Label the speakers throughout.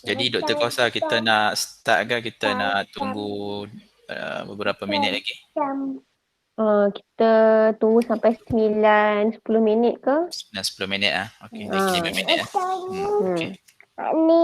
Speaker 1: Jadi Dr. Kosa, kita nak start ke kita nak tunggu beberapa minit lagi?
Speaker 2: Kita tunggu sampai 9-10 minit ke?
Speaker 1: 9-10 minit ah. Okey, lagi 5 minit ah. Okey.
Speaker 2: Ni.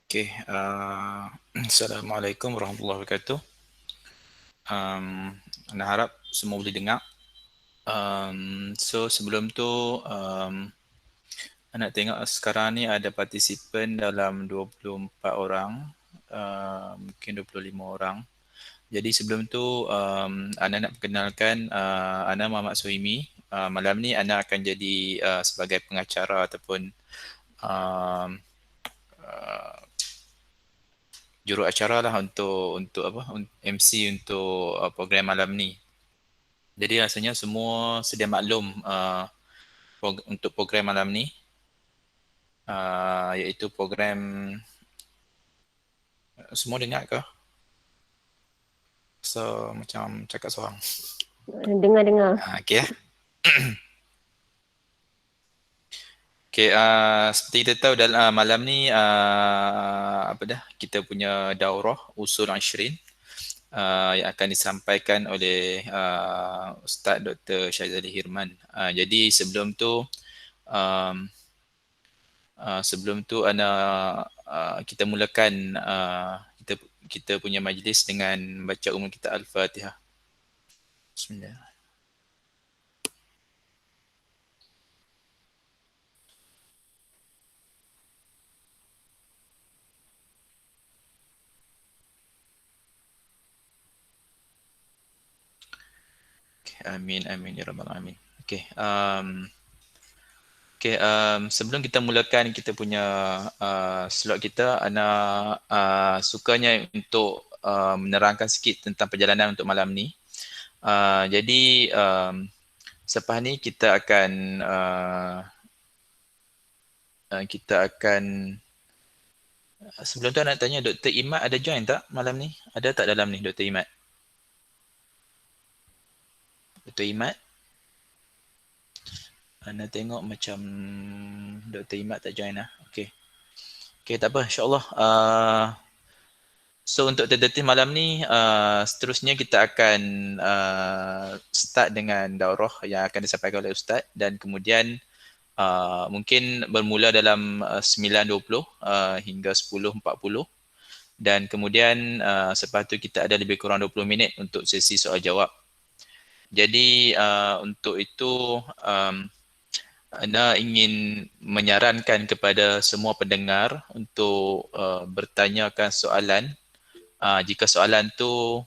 Speaker 1: Okey, Assalamualaikum warahmatullahi wabarakatuh. Anda harap semua boleh dengar. So sebelum tu nak tengok sekarang ni ada partisipan dalam 24 orang, mungkin 25 orang. Jadi sebelum tu Ana nak perkenalkan, Ana Muhammad Suhaimi. Malam ni Ana akan jadi sebagai pengacara ataupun um, uh, juruacara lah untuk apa, MC untuk program malam ni. Jadi rasanya semua sedia maklum untuk program malam ni, iaitu program, semua dengar ke? So macam cakap seorang.
Speaker 2: Dengar-dengar.
Speaker 1: Okay. Okay, seperti kita tahu dalam malam ni apa dah, kita punya daurah usul Ashrin yang akan disampaikan oleh Ustaz Dr. Syazali Hirman. Jadi sebelum tu Ana kita mulakan kita punya majlis dengan baca umum kita Al-Fatihah. Bismillah. Amin, amin, ya rabbal alamin. Okay, sebelum kita mulakan kita punya slot kita, Ana sukanya untuk menerangkan sikit tentang perjalanan untuk malam ni. Jadi selepas ni kita akan sebelum tu nak tanya Dr. Imad ada join tak malam ni? Ada tak dalam ni Dr. Imad? Dr. Imad? Ana tengok macam Dr. Imad tak join lah. Okay. Okay, tak apa, insyaAllah. So untuk tentatif malam ni, seterusnya kita akan start dengan daurah yang akan disampaikan oleh Ustaz, dan kemudian mungkin bermula dalam 9.20 hingga 10.40, dan kemudian selepas tu kita ada lebih kurang 20 minit untuk sesi soal jawab. Jadi untuk itu Ana ingin menyarankan kepada semua pendengar untuk bertanyakan soalan. Jika soalan tu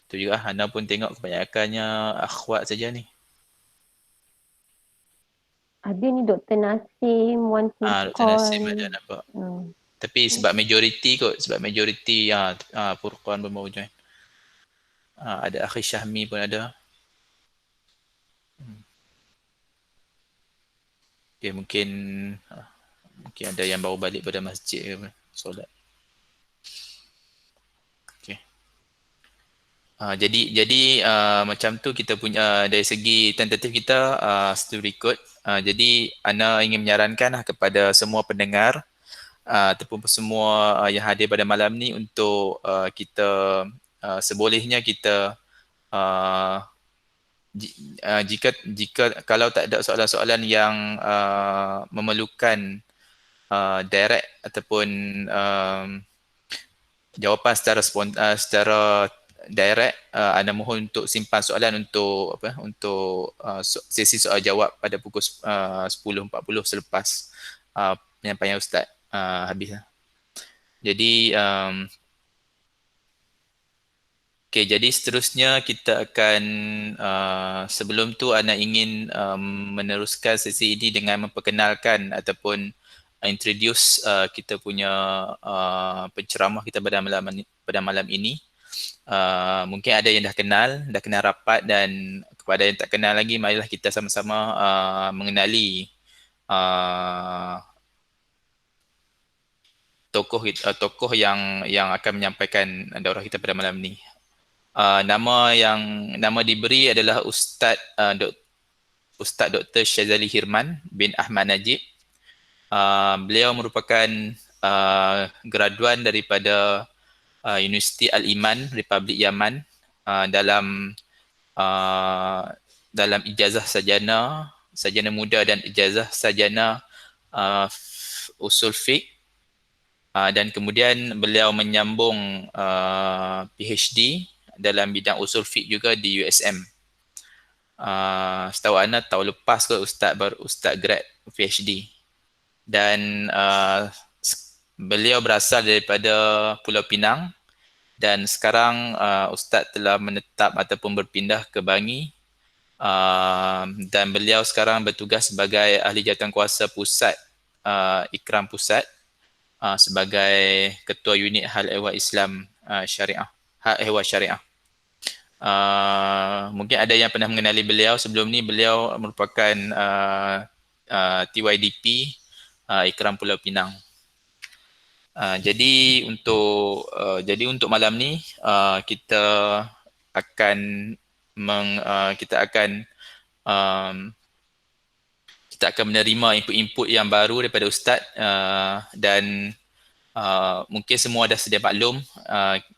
Speaker 1: tu juga Ana pun tengok kebanyakannya akhwat saja ni.
Speaker 2: Ada ni Dr. Nasim, Wan
Speaker 1: Dr. Nasim ada
Speaker 2: Furqan.
Speaker 1: nampak. Tapi sebab majoriti Furqan pun baru join. Ada Akhi Syahmi pun ada. Okay, mungkin ada yang baru balik pada masjid ke solat. Okay. Jadi macam tu kita punya dari segi tentatif kita studi ikut. Jadi Ana ingin menyarankan kepada semua pendengar ataupun semua yang hadir pada malam ni untuk kita sebolehnya kita jika kalau tak ada soalan-soalan yang memerlukan direct ataupun jawapan secara direct, Anda mohon untuk simpan soalan untuk sesi soal jawab pada pukul 10.40 selepas penyampaian Ustaz habis. Jadi jadi seterusnya kita akan sebelum tu Ana ingin meneruskan sesi ini dengan memperkenalkan ataupun introduce kita punya penceramah kita pada malam ini. Mungkin ada yang dah kenal rapat, dan kepada yang tak kenal lagi, marilah kita sama-sama mengenali tokoh yang akan menyampaikan daurah kita pada malam ni. Nama diberi adalah Ustaz Dr. Syazali Hirman bin Ahmad Najib. Beliau merupakan graduan daripada Universiti Al-Iman Republik Yaman dalam ijazah sarjana muda dan ijazah sarjana usul fiqh, dan kemudian beliau menyambung PhD dalam bidang usul fiqh juga di USM. Setahu Ana tahun lepas kot Ustaz grad PhD. Dan beliau berasal daripada Pulau Pinang dan sekarang Ustaz telah menetap ataupun berpindah ke Bangi. Dan beliau sekarang bertugas sebagai ahli jawatankuasa pusat Ikram Pusat sebagai ketua unit hal ehwal Islam syariah, hal ehwal syariah. Mungkin ada yang pernah mengenali beliau sebelum ni. Beliau merupakan TYDP Ikram Pulau Pinang. Jadi untuk malam ni kita akan kita akan menerima input-input yang baru daripada Ustaz dan mungkin semua dah sedia maklum,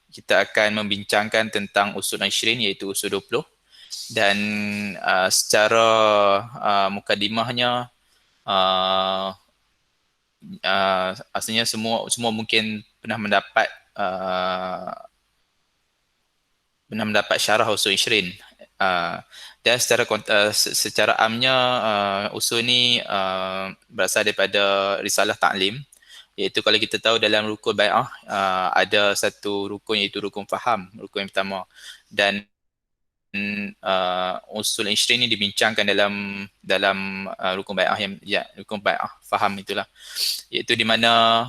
Speaker 1: kita akan membincangkan tentang usul 20 iaitu usul 20 dan secara mukadimahnya asalnya semua mungkin pernah mendapat syarah usul 20. Dan secara amnya usul ni berasal daripada risalah ta'lim, iaitu kalau kita tahu dalam rukun bai'ah ada satu rukun iaitu rukun faham, rukun yang pertama, dan usul 20 ni dibincangkan dalam rukun bai'ah rukun bai'ah faham itulah, iaitu di mana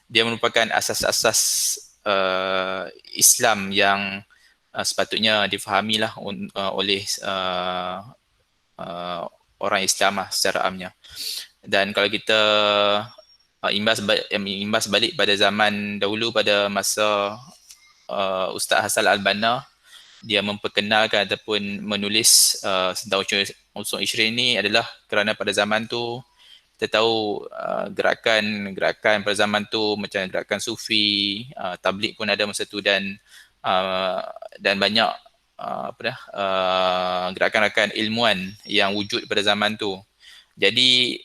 Speaker 1: dia merupakan asas-asas Islam yang sepatutnya difahamilah oleh orang Islam secara amnya. Dan kalau kita imbas balik pada zaman dahulu, pada masa Ustaz Hassan Al-Banna, dia memperkenalkan ataupun menulis tentang usul 20 ni adalah kerana pada zaman tu kita tahu gerakan pada zaman tu macam gerakan sufi, tabligh pun ada masa tu, dan banyak gerakan-gerakan ilmuan yang wujud pada zaman tu. Jadi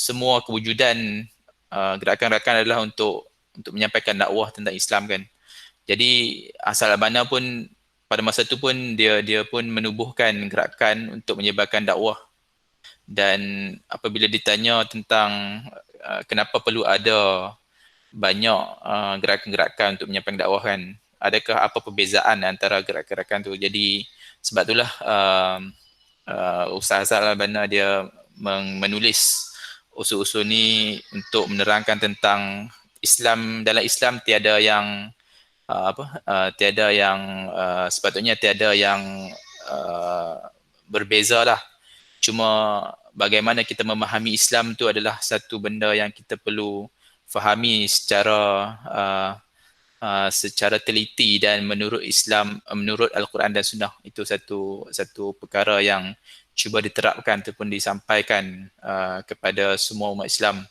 Speaker 1: semua kewujudan gerakan-gerakan adalah untuk menyampaikan dakwah tentang Islam kan. Jadi Hassan Al-Banna pun pada masa tu pun dia pun menubuhkan gerakan untuk menyebarkan dakwah. Dan apabila ditanya tentang kenapa perlu ada banyak gerakan-gerakan untuk menyampaikan dakwah kan, adakah apa perbezaan antara gerakan-gerakan tu. Jadi sebab itulah Ustaz Hassan Al-Banna dia menulis usul-usul ni untuk menerangkan tentang Islam. Dalam Islam tiada yang sepatutnya tiada yang berbeza lah. Cuma bagaimana kita memahami Islam tu adalah satu benda yang kita perlu fahami secara teliti, dan menurut Islam, menurut Al-Quran dan Sunnah. Itu satu perkara yang cuba diterapkan ataupun disampaikan kepada semua umat Islam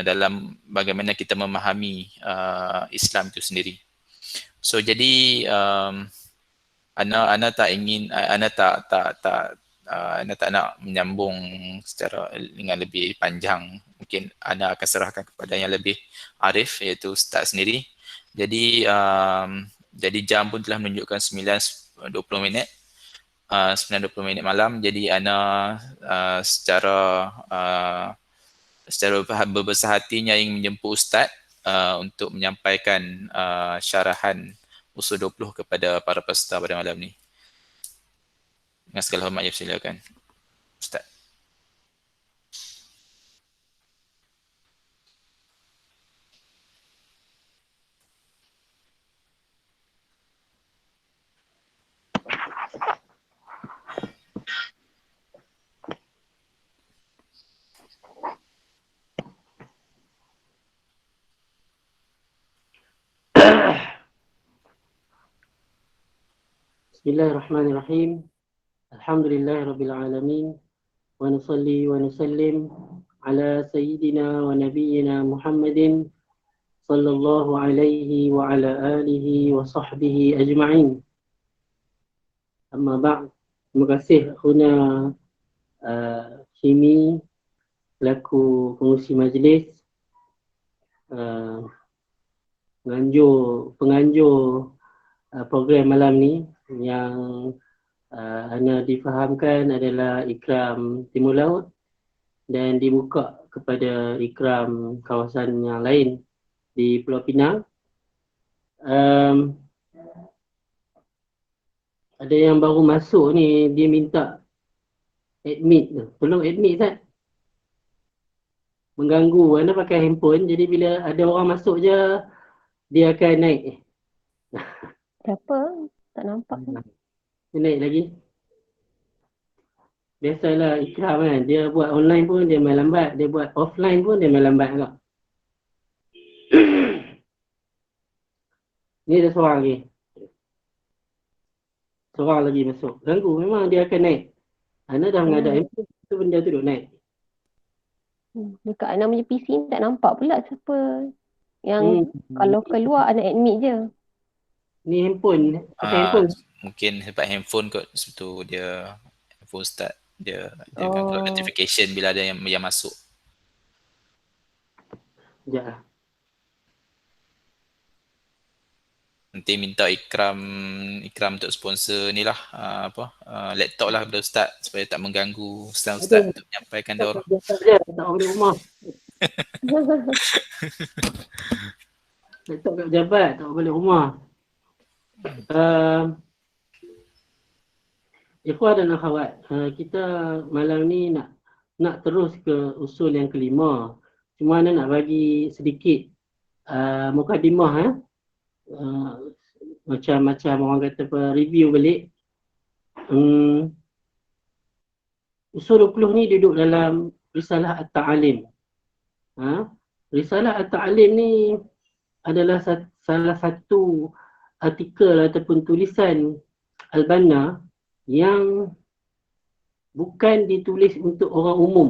Speaker 1: dalam bagaimana kita memahami Islam itu sendiri. So jadi Ana tak nak menyambung secara dengan lebih panjang. Mungkin Ana akan serahkan kepada yang lebih arif, iaitu Ustaz sendiri. Jadi jam pun telah menunjukkan 9.20 minit. 9.20 minit malam. Jadi Ana secara berbesar hatinya ingin menjemput Ustaz untuk menyampaikan syarahan usul 20 kepada para peserta pada malam ni. Dengan segala hormat, silakan Ustaz.
Speaker 3: Bismillahirrahmanirrahim. Alhamdulillahirabbil alamin. Wa nusalli wa nusallim ala sayyidina wa nabiyyina Muhammadin sallallahu alaihi wa ala alihi wa sahbihi ajma'in. Amma ba'd. Terima kasih akhuna Syimi selaku pengurusi majlis. penganjur program malam ni yang Ana difahamkan adalah Ikram Timur Laut dan dibuka kepada Ikram kawasan yang lain di Pulau Pinang. Ada yang baru masuk ni, dia minta admit tu. Tolong admit Zat. Mengganggu. Anda pakai handphone, jadi bila ada orang masuk je, dia akan naik.
Speaker 2: Siapa? Tak nampak.
Speaker 3: Dia naik lagi. Biasalah Ikram kan, dia buat online pun dia main lambat, dia buat offline pun dia main lambat juga. Ni ada seorang lagi. Seorang lagi masuk. Ganggu, memang dia akan naik. Anda dah mengadap handphone, tu benda tu duk naik.
Speaker 2: Dekat Ana punya PC ni tak nampak pula siapa. Yang kalau keluar Ana admit je.
Speaker 3: Ni handphone, pakai handphone.
Speaker 1: Mungkin sebab handphone kot, sebab dia handphone start dia akan keluar notification bila ada yang masuk.
Speaker 3: Sekejap lah.
Speaker 1: Nanti minta Ikram untuk sponsor ni lah, laptop lah kepada Ustaz supaya tak mengganggu Ustaz untuk menyampaikan daurah.
Speaker 3: Tak balik rumah. Laptop kat pejabat, tak balik rumah. Ikhwan dan akhwat, kita malam ni nak terus ke usul yang kelima. Cuma Ana nak bagi sedikit mukadimah macam orang kata review balik. Usul 20 ni duduk dalam Risalah At-Ta'alim. Risalah At-Ta'alim ni adalah salah satu artikel ataupun tulisan Al-Banna yang bukan ditulis untuk orang umum.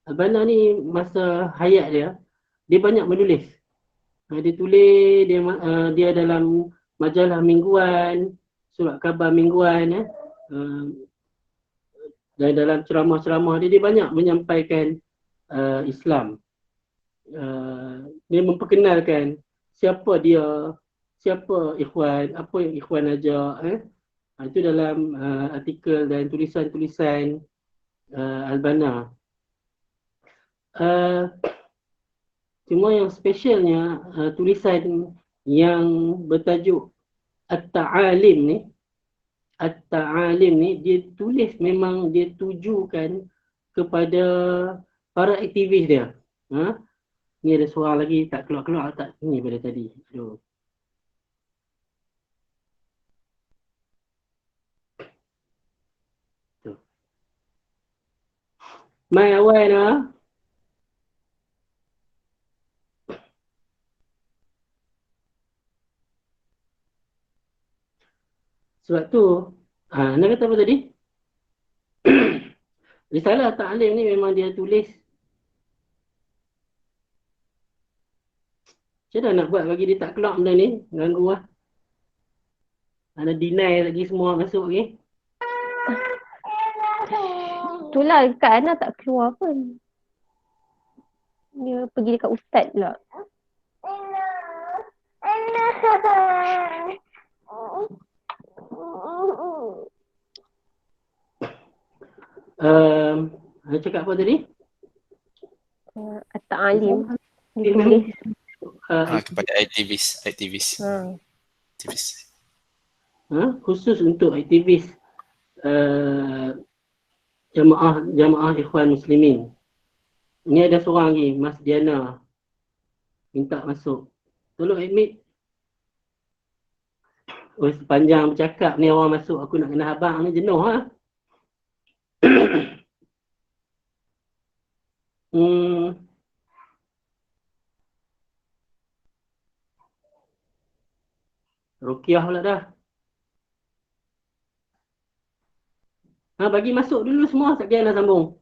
Speaker 3: Al-Banna ni masa hayat dia banyak menulis. Dia tulis, dia dalam majalah mingguan, surat khabar mingguan, dan dalam ceramah-ceramah dia banyak menyampaikan Islam. Dia memperkenalkan siapa dia, siapa ikhwan, apa yang ikhwan ajak. Itu dalam artikel dan tulisan-tulisan Al-Banna. Cuma yang specialnya tulisan yang bertajuk At-Ta'alim ni dia tulis memang dia tujukan kepada para aktivis dia. Ni ada seorang lagi tak keluar-keluar tak ni pada tadi. Aduh. Mai awal lah. Sebab tu, Anda kata apa tadi? Risalah Ta'alim ni memang dia tulis. Macam mana nak buat bagi dia tak keluar benda ni? Ganggu lah. Anda deny lagi semua masuk lagi.
Speaker 2: Itulah dekat Ana tak keluar pun. Dia pergi dekat Ustaz pula.
Speaker 3: Anda cakap apa tadi?
Speaker 2: At-Ta'alim. Ditulis.
Speaker 1: Kepada aktivis.
Speaker 3: Khusus untuk aktivis jamaah ikhwan muslimin. Ni ada seorang lagi, Mas Diana minta masuk. Tolong admit. Sepanjang bercakap ni orang masuk, aku nak kena abang ni jenuh lah. Rukiah pula dah. Bagi masuk dulu semua, sekejap nak sambung.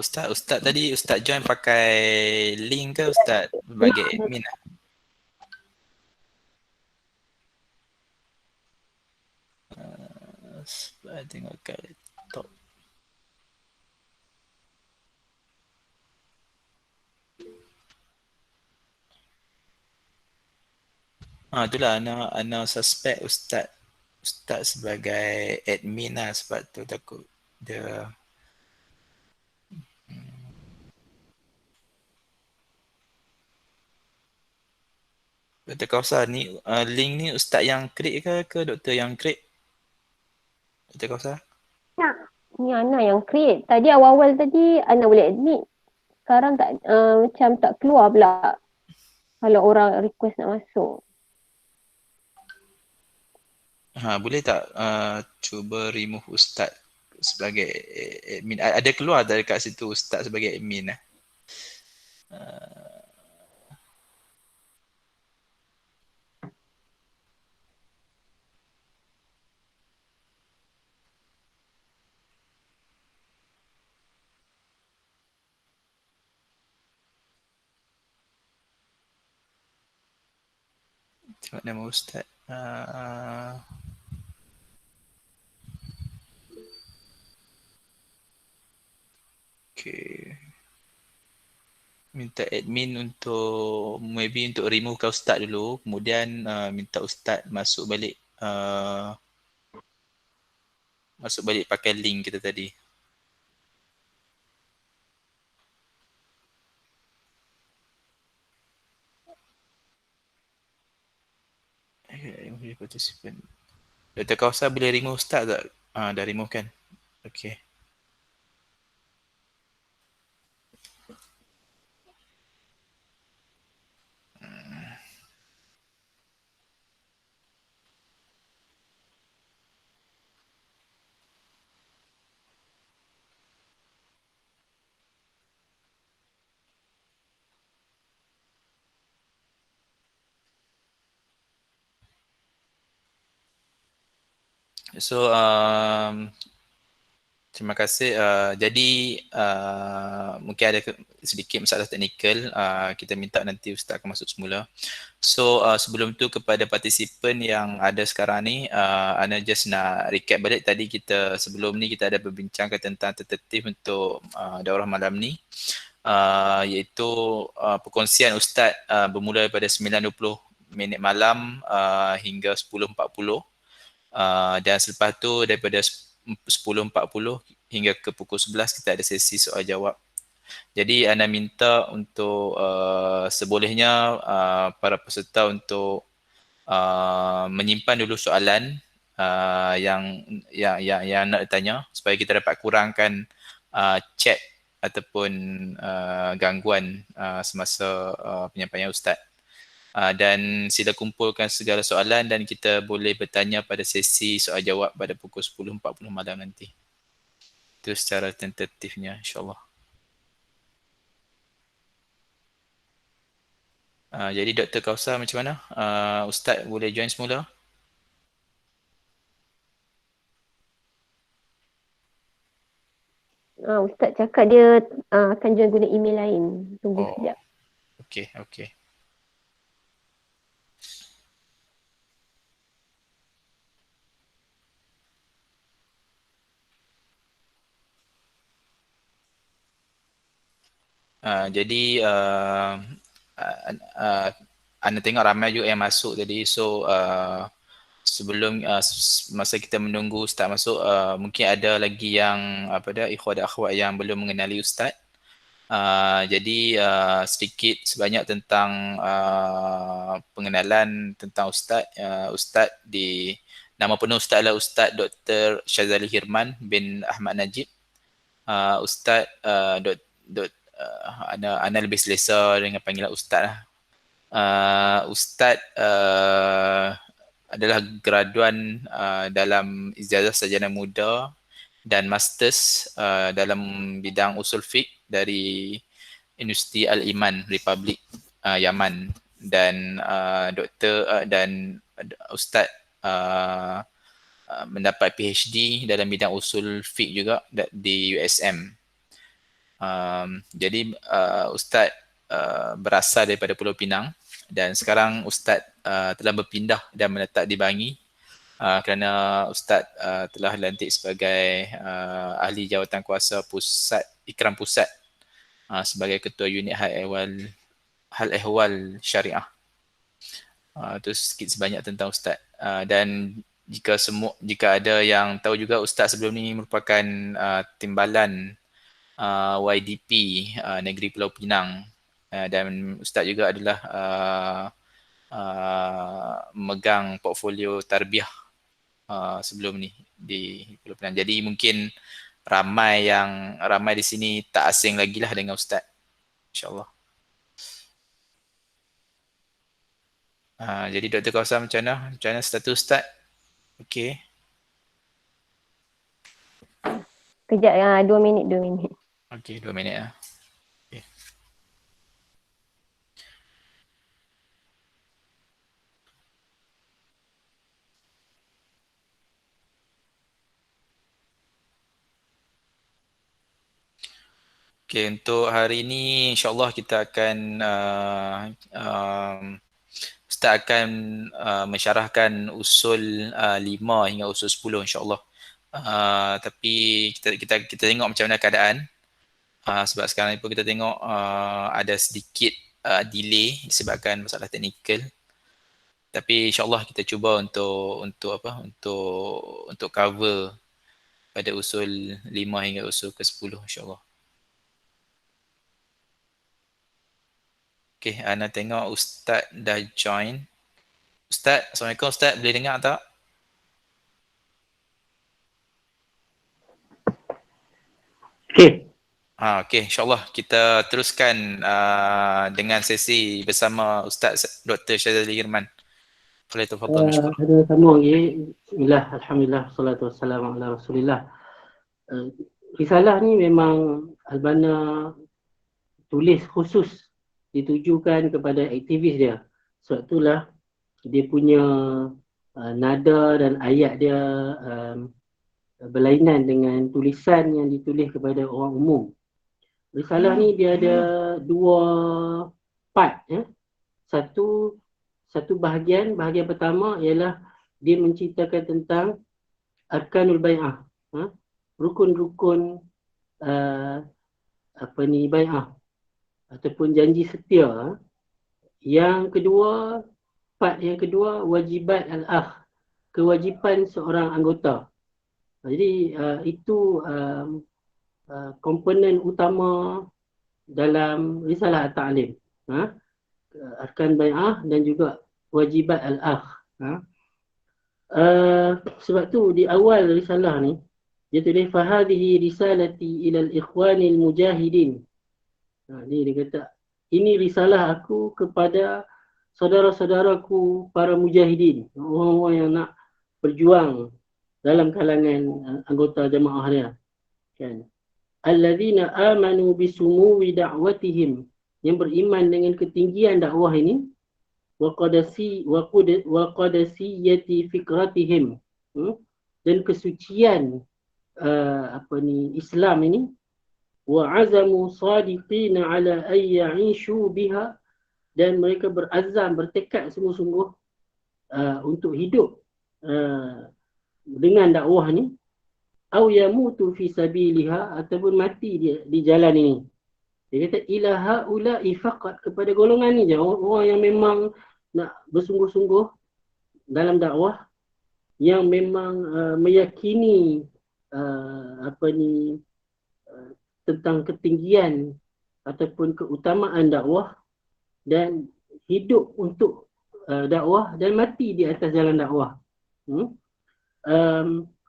Speaker 1: Ustaz tadi Ustaz join pakai link ke Ustaz bagi admin lah? Tengok kat laptop. Itulah ana suspek ustaz sebagai admin lah, sebab tu takut dia. Dr. Kausar ni link ni ustaz yang create ke doktor yang create? Dr. Kausar?
Speaker 2: Ni Ana yang create. Tadi awal-awal tadi Ana boleh admit. Sekarang tak macam tak keluar pula kalau orang request nak masuk.
Speaker 1: Boleh tak cuba remove ustaz sebagai admin? Ada keluar dari kat situ ustaz sebagai admin lah. Tengok nama ustaz. Okay. Minta admin untuk maybe untuk remove ke ustaz dulu, kemudian minta ustaz masuk balik pakai link kita tadi. Participant. Dr. Kausar boleh remove ustaz tak? Dah remove kan? Okay. So terima kasih. Jadi mungkin ada sedikit masalah teknikal. Kita minta nanti ustaz akan masuk semula. So sebelum tu kepada partisipan yang ada sekarang ni, Ana just nak recap balik tadi sebelum ni kita ada berbincangkan tentang tertib untuk daurah malam ni, iaitu perkongsian ustaz bermula daripada 9.20 minit malam hingga 10.40. Dan selepas tu daripada 10.40 hingga ke pukul 11 kita ada sesi soal jawab. Jadi Ana minta untuk sebolehnya para peserta untuk menyimpan dulu soalan yang nak tanya, supaya kita dapat kurangkan chat ataupun gangguan semasa penyampaian ustaz. Dan sila kumpulkan segala soalan dan kita boleh bertanya pada sesi soal jawab pada pukul 10.40 malam nanti. Itu secara tentatifnya, insyaAllah. Jadi Dr. Kausar macam mana? Ustaz boleh join semula?
Speaker 2: Ustaz cakap dia akan join guna email lain. Tunggu sekejap.
Speaker 1: Okay. Jadi Anda tengok ramai juga yang masuk tadi. So sebelum masa kita menunggu ustaz masuk, mungkin ada lagi yang ikhwah dan akhwat yang belum mengenali ustaz. Jadi sedikit sebanyak tentang pengenalan tentang ustaz. Ustaz nama penuh ustaz adalah Ustaz Dr. Syazali Hirman bin Ahmad Najib. Ustaz Ana lebih selesa dengan panggilan ustaz lah. Ustaz adalah graduan dalam ijazah sarjana muda dan masters dalam bidang usul fiqh dari Universiti Al-Iman Republik Yaman, dan ustaz mendapat PhD dalam bidang usul fiqh juga di USM. Jadi ustaz berasal daripada Pulau Pinang, dan sekarang ustaz telah berpindah dan menetap di Bangi kerana ustaz telah dilantik sebagai ahli jawatan kuasa Ikram Pusat sebagai ketua unit hal ehwal syariah. Itu sikit sebanyak tentang Ustaz. Dan jika ada yang tahu juga, Ustaz sebelum ni merupakan timbalan YDP Negeri Pulau Pinang, dan Ustaz juga adalah memegang portfolio tarbiyah sebelum ni di Pulau Pinang. Jadi mungkin ramai di sini tak asing lagi lah dengan Ustaz, insyaAllah. Jadi Dr. Kausam, macam mana status Ustaz? Okey.
Speaker 2: Kejap, 2 minit.
Speaker 1: Okey, 2 minit lah. Okay. Okay, untuk hari ini insyaAllah kita akan Ustaz akan mensyarahkan usul 5 hingga usul 10 insyaAllah. Tapi kita tengok macam mana keadaan. Sebab sekarang ni pun kita tengok ada sedikit delay disebabkan masalah teknikal. Tapi insyaAllah kita cuba untuk cover pada usul 5 hingga usul ke-10 insyaAllah. Okay, Ana tengok Ustaz dah join. Ustaz, Assalamualaikum Ustaz, boleh dengar tak?
Speaker 3: Okey.
Speaker 1: Okay, insyaAllah kita teruskan dengan sesi bersama Ustaz Dr. Syazali Hirman.
Speaker 3: Ada sambung lagi. Bismillah, alhamdulillah, salatu wassalamu ala rasulillah. Risalah ni memang Albana tulis khusus ditujukan kepada aktivis dia. Sebab itulah dia punya nada dan ayat dia berlainan dengan tulisan yang ditulis kepada orang umum. Risalah ni dia ada 2 part. Satu bahagian pertama ialah dia menceritakan tentang arkanul bai'ah, rukun-rukun bai'ah ataupun janji setia. Yang kedua, part yang kedua, wajibat al-akh, kewajipan seorang anggota. Jadi itu komponen utama dalam risalah at-ta'lim. Arkan bai'ah dan juga wajibat al-akh. Sebab tu di awal risalah ni dia tulis fahadhihi risalati ila al-ikhwanil mujahidin. Dia kata ini risalah aku kepada saudara-saudaraku para mujahidin, orang-orang yang nak berjuang dalam kalangan anggota jemaah dia. Kan? Alladzina amanu bisumuwi da'watihim, yang beriman dengan ketinggian dakwah ini, wa qadasiyati fikratihim, dan kesucian Islam ini, wa azamu sadiqina ala an ya'ishu biha, dan mereka berazam, bertekad sungguh-sungguh untuk hidup dengan dakwah ni, au yamutu fi sabiliha, ataupun mati di jalan ini. Dia kata ila haula'i faqat, kepada golongan ni je, orang yang memang nak bersungguh-sungguh dalam dakwah, yang memang meyakini tentang ketinggian ataupun keutamaan dakwah dan hidup untuk dakwah dan mati di atas jalan dakwah.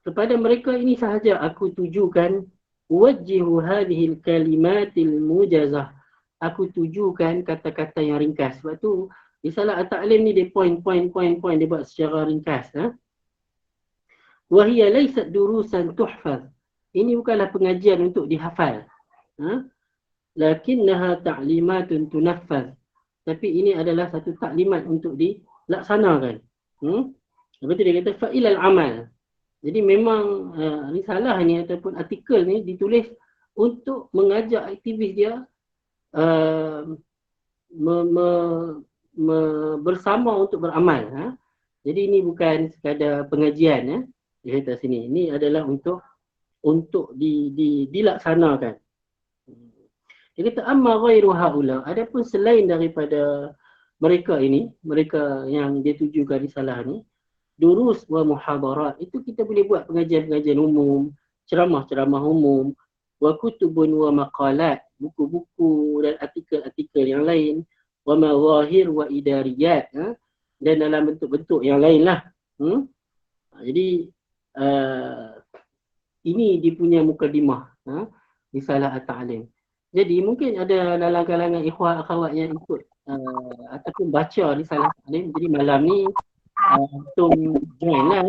Speaker 3: Kepada mereka ini sahaja aku tujukan wajjihu hadhil kalimatil mujazah, aku tujukan kata-kata yang ringkas. Sebab tu risalah at-ta'lim ni dia point dia buat secara ringkas. Wa hiya laysat durusan tuhfaz, ini bukanlah pengajian untuk dihafal. Lakinnaha ta'limatun tunaffaz, tapi ini adalah satu taklimat untuk dilaksanakan. Lepas tu dia kata fa'ilal amal. Jadi memang risalah ni ataupun artikel ni ditulis untuk mengajak aktivis dia bersama untuk beramal. Jadi ini bukan sekadar pengajian. Dia kata sini, ini adalah untuk dilaksanakan. Dia kata amma ghairu haula, adapun selain daripada mereka yang dia tujukan risalah ni, durus wa muhadarat, itu kita boleh buat pengajian-pengajian umum, ceramah-ceramah umum, wa kutubun wa maqalat, buku-buku dan artikel-artikel yang lain, wa mawahir wa idariyat, dan dalam bentuk-bentuk yang lain lah. Jadi ini dia punya mukadimah risalah at-ta'lim. Jadi mungkin ada dalam kalangan ikhwan akhwat yang ikut ataupun baca risalah at-ta'lim. Jadi malam ni antum join lah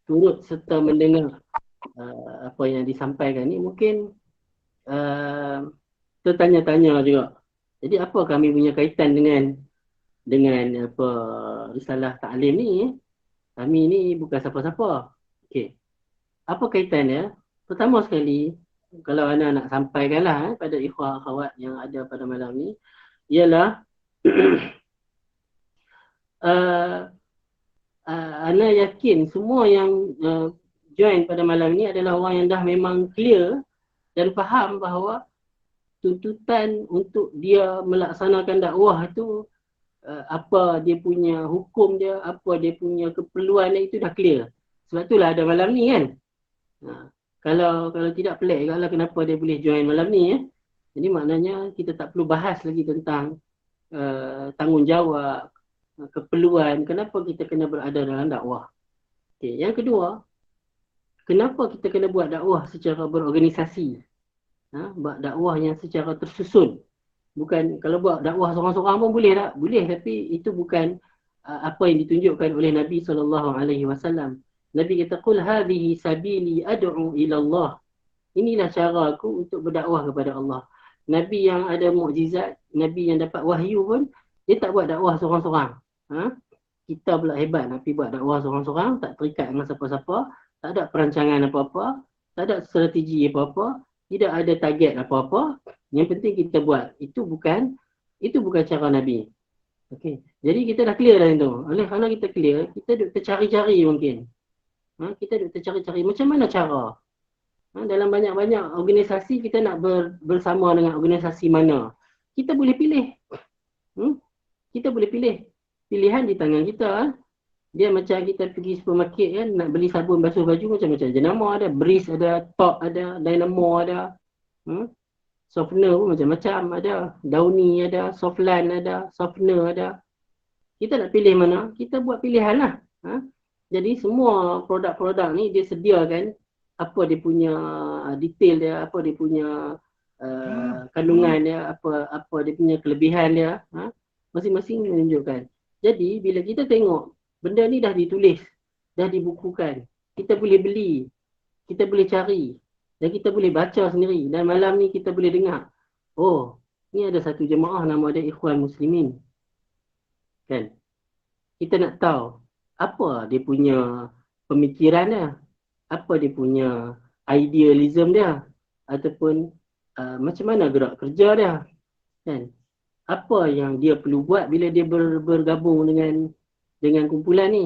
Speaker 3: turut serta mendengar apa yang disampaikan ni. Mungkin tertanya-tanya juga. Jadi apa kami punya kaitan dengan apa risalah ta'lim ni? Kami ni bukan siapa-siapa. Okey. Apa kaitannya? Pertama sekali, kalau Ana nak sampaikanlah pada ikhwan akhwat yang ada pada malam ni, ialah Ana yakin semua yang join pada malam ni adalah orang yang dah memang clear dan faham bahawa tuntutan untuk dia melaksanakan dakwah itu, apa dia punya hukum dia, apa dia punya keperluan dia, itu dah clear. Sebab itulah ada malam ni kan. Kalau tidak pelik juga lah kenapa dia boleh join malam ni. Jadi maknanya kita tak perlu bahas lagi tentang tanggungjawab, keperluan, kenapa kita kena berada dalam dakwah. Okay. Yang kedua, kenapa kita kena buat dakwah secara berorganisasi, buat dakwah yang secara tersusun. Bukan, kalau buat dakwah seorang-seorang pun boleh tak? Boleh, tapi itu bukan apa yang ditunjukkan oleh Nabi SAW. Nabi kata, "Qul hadhihi sabili ad'u ila Allah." Inilah cara aku untuk berdakwah kepada Allah. Nabi yang ada mukjizat, Nabi yang dapat wahyu pun, dia tak buat dakwah seorang-seorang. Kita pula hebat, Nabi buat dakwah seorang-seorang, tak terikat dengan siapa-siapa, tak ada perancangan apa-apa, tak ada strategi apa-apa, tidak ada target apa-apa. Yang penting kita buat. Itu bukan cara Nabi. Okey. Jadi kita dah clear dah itu. Oleh kerana kita clear, kita duk tercari-cari mungkin. Kita duk tercari-cari macam mana cara. Dalam banyak-banyak organisasi kita nak bersama dengan organisasi mana. Kita boleh pilih. Kita boleh pilih. Pilihan di tangan kita. Dia macam kita pergi supermarket kan, nak beli sabun basuh baju macam-macam. Jenama ada, Breeze ada, Top ada, Dynamo ada. Softener pun macam-macam ada. Downy ada, Softland ada, Softener ada. Kita nak pilih mana, kita buat pilihan lah. Jadi semua produk-produk ni dia sediakan apa dia punya detail dia, apa dia punya kandungan dia, apa dia punya kelebihan dia. Masing-masing menunjukkan. Jadi bila kita tengok benda ni dah ditulis, dah dibukukan, kita boleh beli, kita boleh cari, dan kita boleh baca sendiri. Dan malam ni kita boleh dengar, oh, ni ada satu jemaah nama dia Ikhwan Muslimin. Kan? Kita nak tahu apa dia punya pemikiran dia, apa dia punya idealism dia, ataupun macam mana gerak kerja dia. Kan? Apa yang dia perlu buat bila dia bergabung dengan kumpulan ni.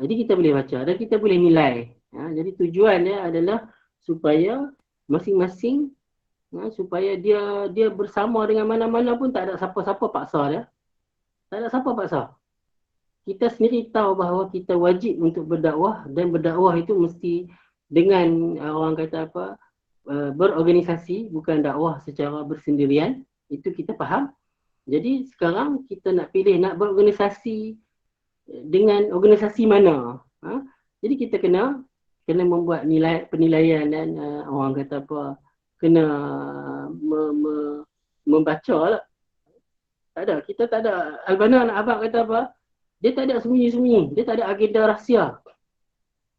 Speaker 3: Jadi kita boleh baca dan kita boleh nilai. Jadi tujuan dia adalah supaya masing-masing supaya dia bersama dengan mana-mana pun tak ada siapa-siapa paksa dia. Tak ada siapa paksa. Kita sendiri tahu bahawa kita wajib untuk berdakwah, dan berdakwah itu mesti dengan orang kata apa, berorganisasi, bukan dakwah secara bersendirian. Itu kita faham. Jadi sekarang kita nak pilih nak berorganisasi dengan organisasi mana. Jadi kita kena membuat penilaian dan orang kata apa, kena membaca lah. Tak ada, kita tak ada. Albana nak abang kata apa, dia tak ada sembunyi-sembunyi, dia tak ada agenda rahsia.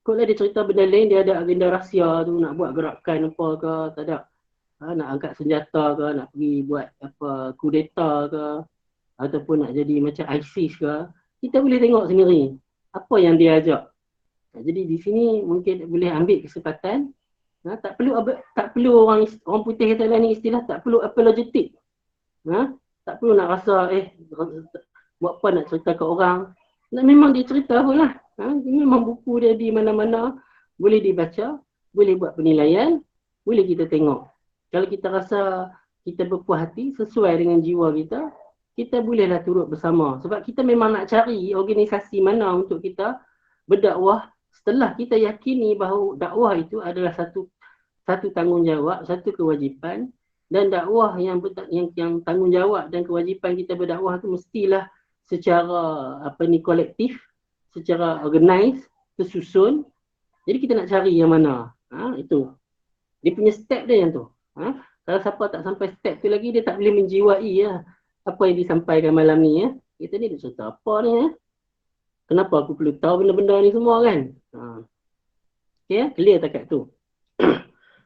Speaker 3: Kalau dia cerita benda lain, dia ada agenda rahsia tu, nak buat gerakan apa ke, tak ada. Nak angkat senjata ke, nak pergi buat apa, kudeta ke, ataupun nak jadi macam ISIS ke. Kita boleh tengok sendiri apa yang dia ajak. Jadi di sini mungkin boleh ambil kesempatan. Tak perlu orang putih kata ni istilah, tak perlu apologetic. Tak perlu nak rasa buat apa nak cerita ke orang. Memang dia cerita pun lah. Memang buku dia di mana-mana, boleh dibaca, boleh buat penilaian, boleh kita tengok. Kalau kita rasa kita berpuas hati sesuai dengan jiwa kita, kita bolehlah turut bersama. Sebab kita memang nak cari organisasi mana untuk kita berdakwah setelah kita yakini bahawa dakwah itu adalah satu tanggungjawab, satu kewajipan, dan dakwah yang tanggungjawab dan kewajipan kita berdakwah itu mestilah secara kolektif, secara organize, tersusun. Jadi kita nak cari yang mana. Itu. Dia punya step dia yang tu. Kalau siapa tak sampai step tu lagi, dia tak boleh menjiwai apa yang disampaikan malam ni. Kita ni dia cerita apa ni. Kenapa aku perlu tahu benda-benda ni semua kan? Okay, clear tak kat tu?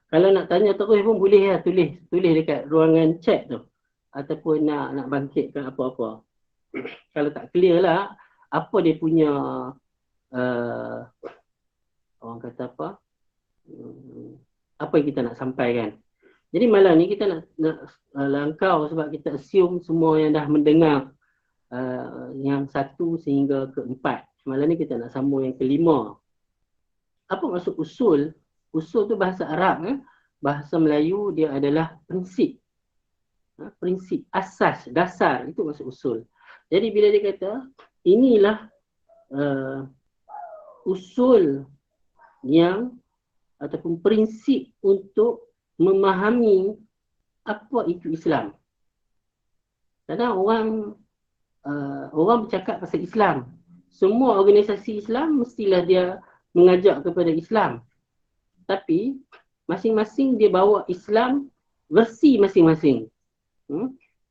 Speaker 3: Kalau nak tanya terus pun boleh tulis dekat ruangan chat tu. Ataupun nak bangkitkan apa-apa. Kalau tak clear lah, apa dia punya orang kata apa yang kita nak sampaikan. Jadi malam ni kita nak langkau sebab kita assume semua yang dah mendengar yang 1 sehingga ke 4. Malam ni kita nak sambung yang ke-5. Apa maksud usul? Usul tu bahasa Arab. Bahasa Melayu dia adalah prinsip. Prinsip, asas, dasar. Itu maksud usul. Jadi bila dia kata inilah usul yang ataupun prinsip untuk memahami apa itu Islam. Kadang orang bercakap pasal Islam. Semua organisasi Islam mestilah dia mengajak kepada Islam. Tapi masing-masing dia bawa Islam versi masing-masing.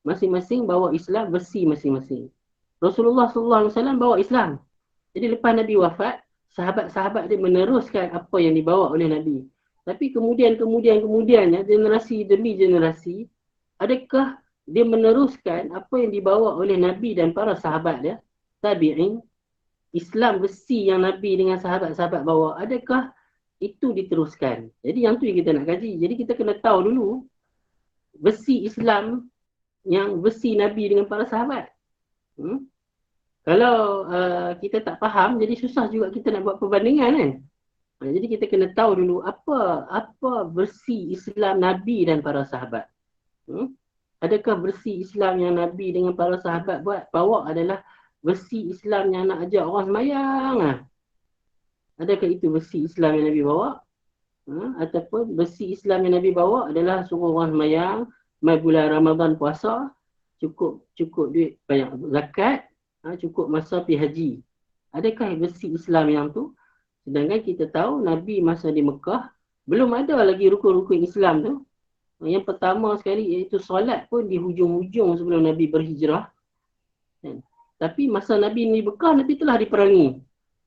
Speaker 3: Masing-masing bawa Islam versi masing-masing. Rasulullah SAW bawa Islam. Jadi lepas Nabi wafat, sahabat-sahabat dia meneruskan apa yang dibawa oleh Nabi. Tapi kemudiannya generasi demi generasi, adakah dia meneruskan apa yang dibawa oleh Nabi dan para sahabat dia, tabi'in, Islam versi yang Nabi dengan sahabat-sahabat bawa, adakah itu diteruskan? Jadi yang tu yang kita nak kaji. Jadi kita kena tahu dulu versi Islam yang versi Nabi dengan para sahabat. Kalau kita tak faham, jadi susah juga kita nak buat perbandingan kan. Jadi kita kena tahu dulu apa versi Islam Nabi dan para sahabat. Adakah versi Islam yang Nabi dengan para sahabat bawa adalah versi Islam yang nak ajak orang sembahyang? Adakah itu versi Islam yang Nabi bawa? Ataupun versi Islam yang Nabi bawa adalah suruh orang sembahyang, mai bulan Ramadan puasa, cukup duit bayar zakat, cukup masa pergi haji. Adakah versi Islam yang tu? Sedangkan kita tahu Nabi masa di Mekah belum ada lagi rukun-rukun Islam tu. Yang pertama sekali iaitu solat pun di hujung-hujung sebelum Nabi berhijrah. Tapi masa Nabi di Mekah, Nabi telah diperangi.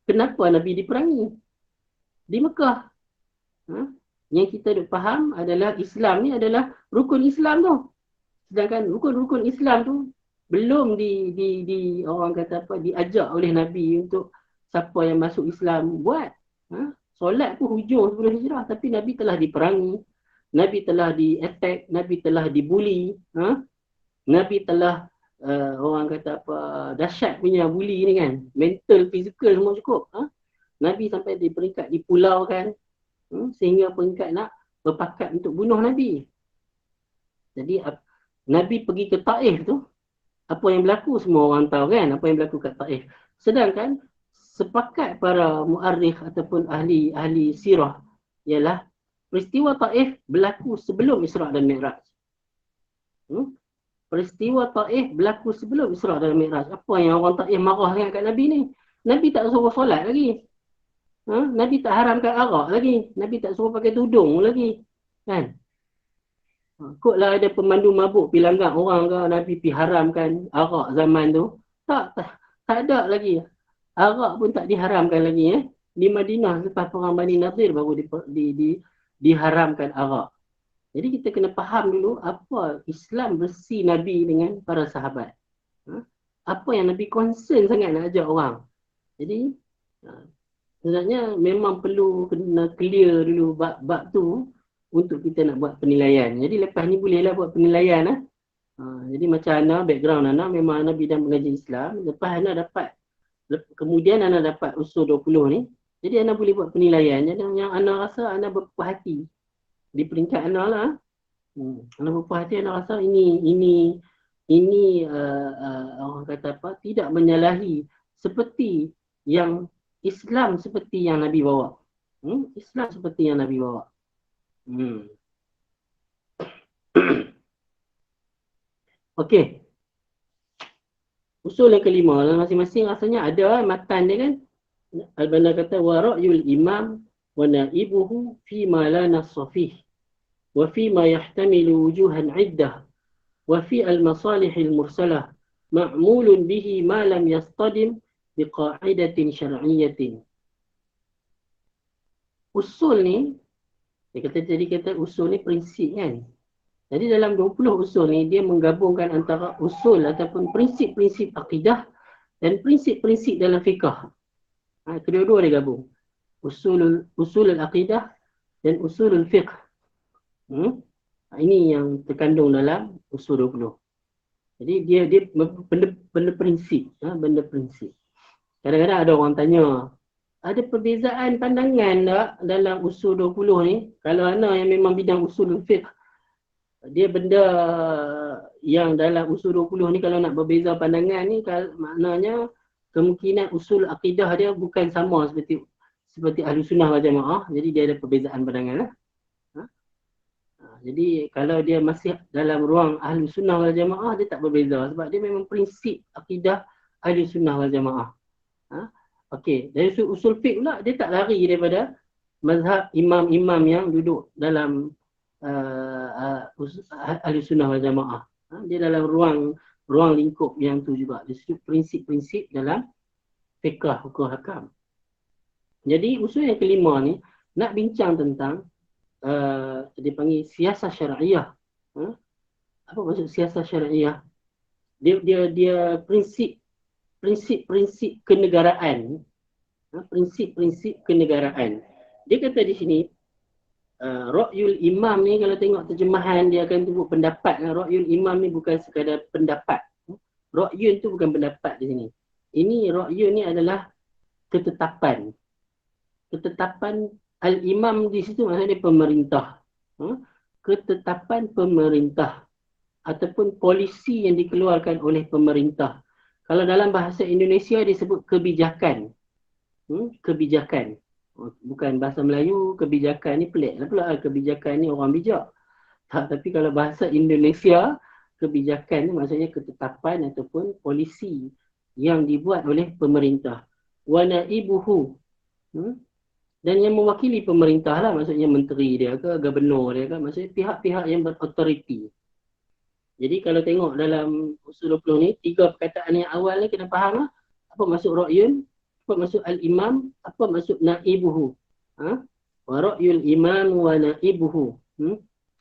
Speaker 3: Kenapa Nabi diperangi? Di Mekah. Yang kita duk faham adalah Islam ni adalah rukun Islam tu. Sedangkan rukun-rukun Islam tu belum orang kata diajak oleh Nabi untuk siapa yang masuk Islam buat. Solat pun hujung sebelum hijrah, tapi Nabi telah diperangi, Nabi telah di-attack, Nabi telah dibuli, Nabi telah orang kata dahsyat punya buli ni kan, mental, fizikal semua cukup. Nabi sampai di peringkat dipulaukan, sehingga peringkat nak berpakat untuk bunuh Nabi. Jadi Nabi pergi ke Taif tu, apa yang berlaku semua orang tahu kan, apa yang berlaku kat Taif. Sedangkan sepakat para muarrikh ataupun ahli sirah ialah peristiwa Taif berlaku sebelum Isra' dan Mi'raj. Peristiwa Taif berlaku sebelum Isra' dan Mi'raj. Apa yang orang Taif marah kan kat Nabi ni? Nabi tak suruh solat lagi. Nabi tak haramkan arak lagi. Nabi tak suruh pakai tudung lagi. Kan? Kotlah ada pemandu mabuk pergi langgar orang ke, Nabi pergi haramkan arak zaman tu. Tak ada lagi. Arak pun tak diharamkan lagi. Di Madinah lepas perang Bani Nadir baru diharamkan arak. Jadi kita kena faham dulu apa Islam versi Nabi dengan para sahabat. Apa yang Nabi concern sangat nak ajak orang. Jadi sebenarnya memang perlu kena clear dulu bab tu untuk kita nak buat penilaian. Jadi lepas ni bolehlah buat penilaian. Jadi macam Ana, background Ana memang Ana bidang pengajian Islam. Lepas Ana kemudian Ana dapat usul 20 ni. Jadi Ana boleh buat penilaian. Jadi yang Ana rasa Ana berpuas hati di peringkat Ana lah. Anak berpuas hati anak rasa ini orang kata apa, tidak menyalahi seperti yang Islam seperti yang Nabi bawa. Islam seperti yang Nabi bawa. Okey. Usul yang kelima, masing-masing rasanya ada matan dia kan. Al-Banna kata wa ra'yul imam wa naibuhu fi ma la nassa fih wa fi ma yahtamilu wujuhan iddah wa fi al-masalih al-mursalah ma'mulun bihi ma lam yastadim biqa'idatin syar'iyyatin. Usul ni, kata usul ni prinsip kan. Jadi dalam 20 usul ni dia menggabungkan antara usul ataupun prinsip-prinsip akidah dan prinsip-prinsip dalam fiqh. Kedua-dua dia gabung. Usul al-aqidah dan usul al-fiqh. Ini yang terkandung dalam usul 20. Jadi dia benda prinsip, benda prinsip. Kadang-kadang ada orang tanya, ada perbezaan pandangan tak dalam usul 20 ni? Kalau ana yang memang bidang usul al-fiqh, dia benda yang dalam usul 20 ni kalau nak berbeza pandangan ni maknanya kemungkinan usul akidah dia bukan sama seperti ahli sunnah wal jamaah, jadi dia ada perbezaan pandangan lah. Jadi kalau dia masih dalam ruang ahli sunnah wal jamaah dia tak berbeza sebab dia memang prinsip akidah ahli sunnah wal jamaah. Okey, dari usul fiqh pula dia tak lari daripada mazhab imam-imam yang duduk dalam ahli sunnah wal jamaah. Dia dalam ruang lingkup yang tu juga. Dia sebut prinsip-prinsip dalam fiqh hukum hakam. Jadi usul yang kelima ni nak bincang tentang dia panggil siasah syar'iyah. Apa maksud siasah syar'iyah? Dia prinsip-prinsip kenegaraan. Prinsip-prinsip kenegaraan. Dia kata di sini Ra'yul imam ni kalau tengok terjemahan dia akan sebut pendapat. Ra'yul imam ni bukan sekadar pendapat. Ra'yun tu bukan pendapat di sini. Ini ra'yun ni adalah ketetapan. Ketetapan al-imam di situ maksudnya pemerintah. Ketetapan pemerintah ataupun polisi yang dikeluarkan oleh pemerintah. Kalau dalam bahasa Indonesia disebut kebijakan. Kebijakan. Bukan bahasa Melayu, kebijakan ni pelik lah pula. Kebijakan ni orang bijak. Tapi kalau bahasa Indonesia, kebijakan ni maksudnya ketetapan ataupun polisi yang dibuat oleh pemerintah. Wa naibuhu. Dan yang mewakili pemerintah lah, maksudnya menteri dia ke, gubernur dia ke, maksudnya pihak-pihak yang berautoriti. Jadi kalau tengok dalam usul 20 ni, 3 perkataan yang awal ni kena faham lah. Apa maksud ra'yun? Apa maksud al-imam, apa maksud naibuhu. Wa ra'yul imam wa naibuhu.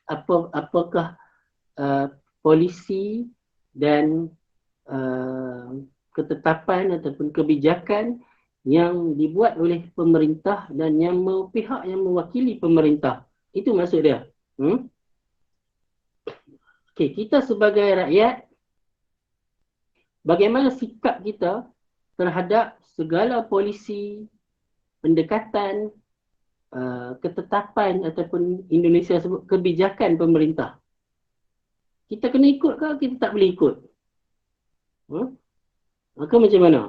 Speaker 3: Apakah polisi dan ketetapan ataupun kebijakan yang dibuat oleh pemerintah dan yang pihak yang mewakili pemerintah. Itu maksud dia. Okey, kita sebagai rakyat, bagaimana sikap kita terhadap segala polisi, pendekatan, ketetapan ataupun Indonesia sebut kebijakan pemerintah. Kita kena ikut ke kita tak boleh ikut? Maka macam mana?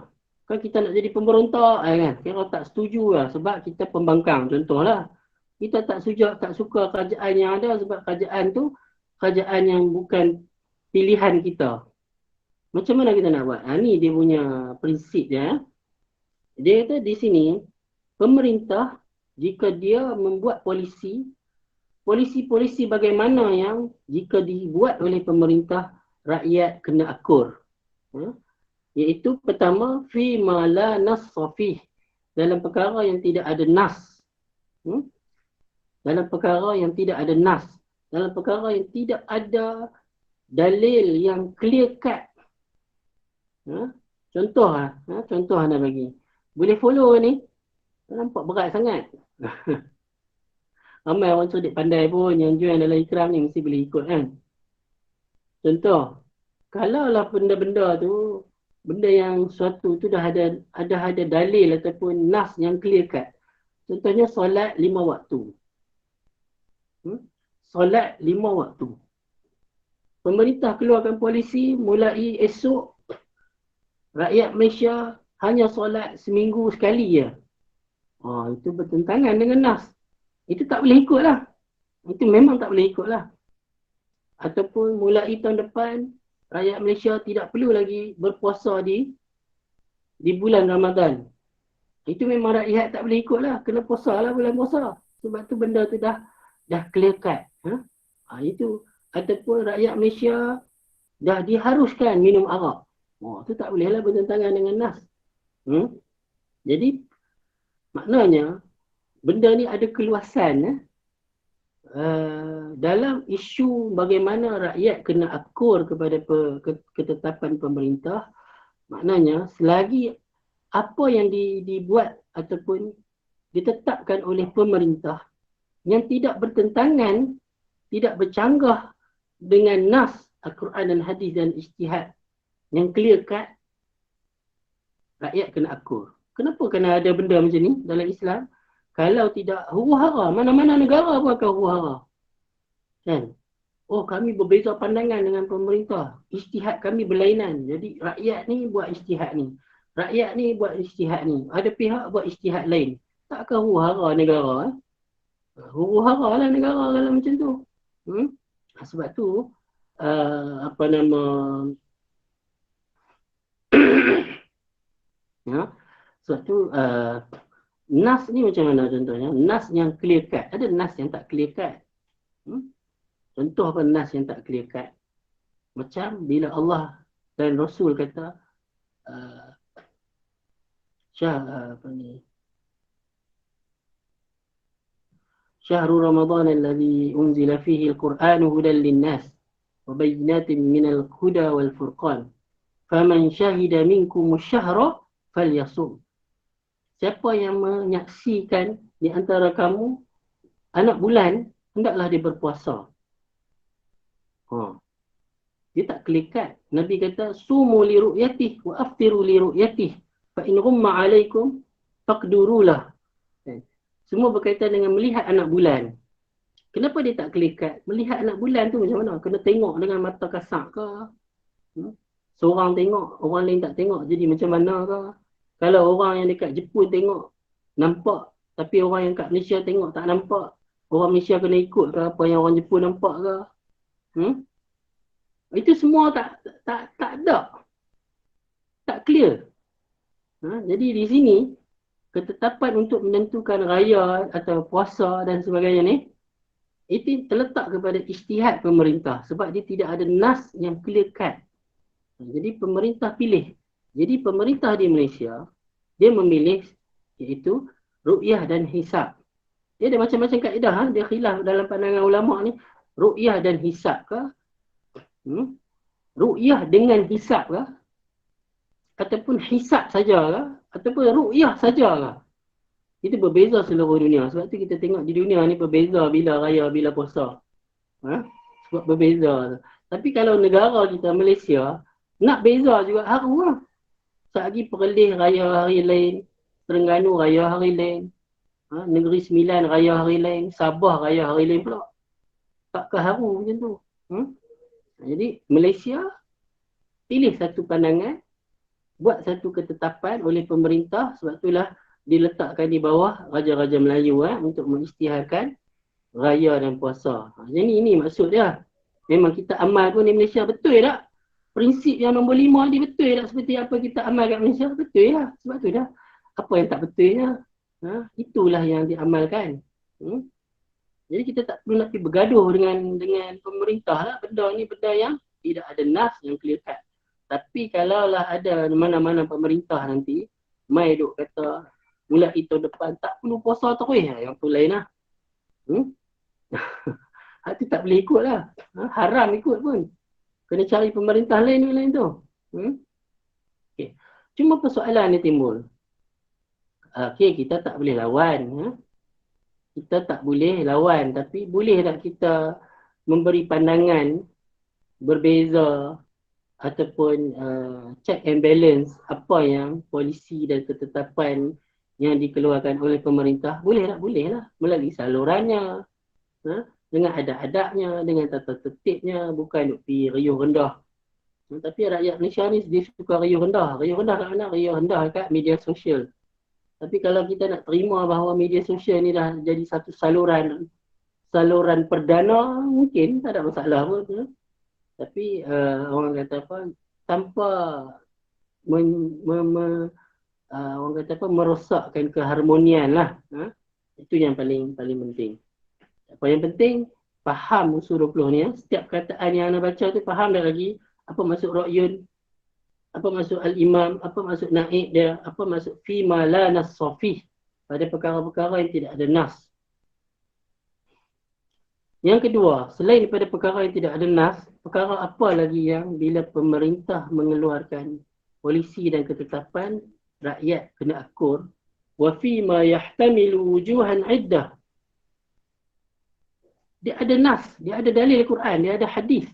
Speaker 3: Kan kita nak jadi pemberontak kan? Kita tak setuju lah sebab kita pembangkang contohlah. Kita tak suka kerajaan yang ada sebab kerajaan tu kerajaan yang bukan pilihan kita. Macam mana kita nak buat? Ni dia punya prinsip dia. Dia kata di sini, pemerintah jika dia membuat polisi bagaimana yang jika dibuat oleh pemerintah, rakyat kena akur. Iaitu pertama, fi ma la nassa fih. Dalam perkara yang tidak ada nas. Dalam perkara yang tidak ada nas. Dalam perkara yang tidak ada dalil yang clear cut. Contoh nak bagi. Boleh follow ni? Nampak berat sangat. Ramai orang cerdik pandai pun yang join dalam ikram ni mesti boleh ikut kan. Contoh, kalaulah benda-benda tu, benda yang suatu tu dah ada dalil ataupun nas yang clear cut. Contohnya solat 5 waktu. solat 5 waktu. Pemerintah keluarkan polisi mulai esok rakyat Malaysia hanya solat seminggu sekali je. Itu bertentangan dengan nas. Itu tak boleh ikut lah. Itu memang tak boleh ikut lah. Ataupun mulai tahun depan rakyat Malaysia tidak perlu lagi berpuasa di bulan Ramadan. Itu memang rakyat tak boleh ikut lah. Kena puasa lah bulan puasa. Sebab tu benda tu dah clear cut. Itu. Ataupun rakyat Malaysia dah diharuskan minum arak. Tu tak boleh lah bertentangan dengan nas. Jadi maknanya benda ni ada keluasan dalam isu bagaimana rakyat kena akur kepada ketetapan pemerintah. Maknanya selagi apa yang dibuat ataupun ditetapkan oleh pemerintah yang tidak bertentangan, tidak bercanggah dengan nas Al-Quran dan hadis dan ijtihad yang clear cut, rakyat kena akur. Kenapa kena ada benda macam ni dalam Islam? Kalau tidak huru-hara, mana-mana negara pun akan huru-hara. Kan? Kami berbeza pandangan dengan pemerintah. Ijtihad kami berlainan. Jadi rakyat ni buat ijtihad ni. Rakyat ni buat ijtihad ni. Ada pihak buat ijtihad lain. Takkan huru-hara negara? Huru-hara lah negara kalau macam tu. Sebab tu, sebab tu, nas ni macam mana contohnya? Nas yang clear cut. Ada nas yang tak clear cut. Contoh apa nas yang tak clear cut? Macam bila Allah dan Rasul kata Syahrul Ramadan alladhi unzila fihi al-Qur'anu hudan lin-nas wa bayyinatin minal huda wal furqan. Faman syahida minkum asy-syahra falyasum. Siapa yang menyaksikan di antara kamu anak bulan, hendaklah dia berpuasa. Dia tak kelikat. Nabi kata, sumu li ru'yatih wa aftiru li ru'yatih. Fa in ghumma alaikum faqdurulah. Semua berkaitan dengan melihat anak bulan. Kenapa dia tak kelikat? Melihat anak bulan tu macam mana? Kena tengok dengan mata kasar ke? Seorang tengok, orang lain tak tengok. Jadi macam mana ke? Kalau orang yang dekat Jepun tengok, nampak. Tapi orang yang kat Malaysia tengok tak nampak. Orang Malaysia kena ikut ke apa yang orang Jepun nampak ke? Itu semua tak ada. Tak clear. Jadi di sini, ketetapan untuk menentukan raya atau puasa dan sebagainya ni, itu terletak kepada ijtihad pemerintah. Sebab dia tidak ada nas yang clear cut. Jadi pemerintah pilih. Jadi pemerintah di Malaysia, dia memilih iaitu ru'yah dan hisab. Dia ada macam-macam kaedah. Dia khilaf dalam pandangan ulama ni. Ru'yah dan hisab ke? Ru'yah dengan hisab ke? Ataupun hisab saja ke? Ataupun ru'yah saja ke? Itu berbeza seluruh dunia. Sebab tu kita tengok di dunia ni berbeza bila raya, bila puasa. Sebab berbeza. Tapi kalau negara kita, Malaysia, nak beza juga haru lah. Selagi Perlis raya hari lain, Terengganu raya hari lain, Negeri Sembilan raya hari lain, Sabah raya hari lain pula. Takkan haru macam tu. Jadi Malaysia pilih satu pandangan, buat satu ketetapan oleh pemerintah. Sebab itulah diletakkan di bawah Raja-Raja Melayu untuk mengisytiharkan raya dan puasa. Jadi ini maksud dia. Memang kita amal pun di Malaysia, betul tak? Prinsip yang nombor 5 ni betul tak seperti apa kita amal kat Malaysia? Betul lah. Sebab tu dah. Apa yang tak betulnya? Itulah yang diamalkan. Jadi kita tak perlu nak pergi bergaduh dengan pemerintah lah. Benda ni benda yang tidak ada nas yang clear cut. Tapi kalaulah ada mana-mana pemerintah nanti, mai duk kata mulai tahun depan tak perlu puasa terus, yang tu lain lah. Itu tak boleh ikut lah. Haram ikut pun. Kena cari pemerintah lain tu. Okay. Cuma persoalan ni timbul. Kita tak boleh lawan. Kita tak boleh lawan. Tapi boleh tak kita memberi pandangan berbeza ataupun check and balance apa yang polisi dan ketetapan yang dikeluarkan oleh pemerintah. Boleh tak? Boleh lah. Melalui salurannya. dengan adab-adabnya, dengan tata tertibnya, bukan duk pergi riuh rendah. Tapi rakyat Malaysia ni dia suka riuh rendah. Riuh rendah kat mana? Riuh rendah kat media sosial. Tapi kalau kita nak terima bahawa media sosial ni dah jadi satu saluran perdana, mungkin tak ada masalah pun. Ya. Tapi orang kata apa, tanpa orang kata apa, merosakkan keharmonian lah. Ha? Itu yang paling penting. Apa yang penting, faham usul 20 ni. Ya. Setiap kataan yang anda baca tu faham dah lagi apa maksud ra'yun, apa maksud al-imam, apa maksud naib dia, apa maksud fima la nassafih, pada perkara-perkara yang tidak ada nas. Yang kedua, selain daripada perkara yang tidak ada nas, perkara apa lagi yang bila pemerintah mengeluarkan polisi dan ketetapan, rakyat kena akur, wa fima yahtamilu wujuhan iddah. Dia ada nas, dia ada dalil Quran, dia ada hadis.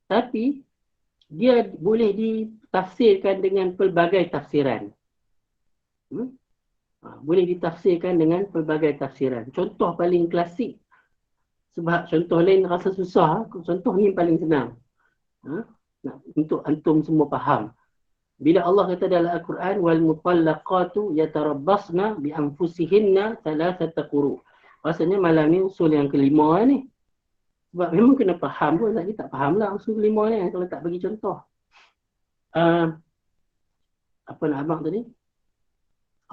Speaker 3: Tapi dia boleh ditafsirkan dengan pelbagai tafsiran. Boleh ditafsirkan dengan pelbagai tafsiran. Contoh paling klasik, sebab contoh lain rasa susah, contoh ni paling senang. Untuk antum semua faham. Bila Allah kata dalam Al-Quran, wal mutallaqatu yatarabbasna bi anfusihinna thalathata quru. Rasanya malam ni usul yang kelima ni. Sebab memang kena faham pun, tadi tak faham lah usul kelima ni kalau tak bagi contoh. Apa nak abang tadi?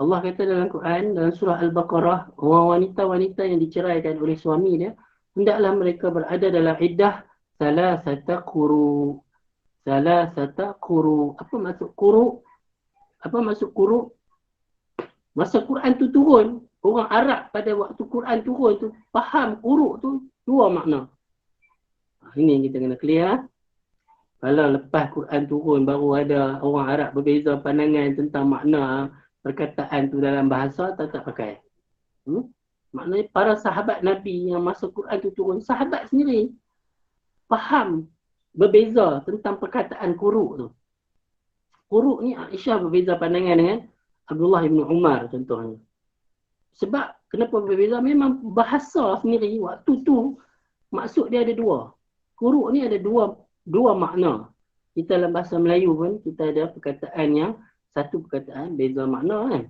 Speaker 3: Allah kata dalam Quran, dalam surah Al-Baqarah, wanita-wanita yang diceraikan oleh suami dia, hendaklah mereka berada dalam iddah salasata quru. Salasata quru. Apa maksud quru? Apa maksud quru? Masa Quran tu turun, orang Arab pada waktu Quran turun tu faham quru tu dua makna. Ini yang kita kena clear. Kalau lepas Quran turun baru ada orang Arab berbeza pandangan tentang makna perkataan tu dalam bahasa, tak pakai. Maknanya para sahabat Nabi yang masa Quran tu turun, sahabat sendiri faham berbeza tentang perkataan quru tu. Quru ni Aisyah berbeza pandangan dengan Abdullah bin Umar contohnya. Sebab kenapa berbeza? Memang bahasa sendiri waktu tu maksud dia ada dua. Quru ni ada dua makna. Kita dalam bahasa Melayu pun kita ada perkataan yang satu perkataan beza makna kan.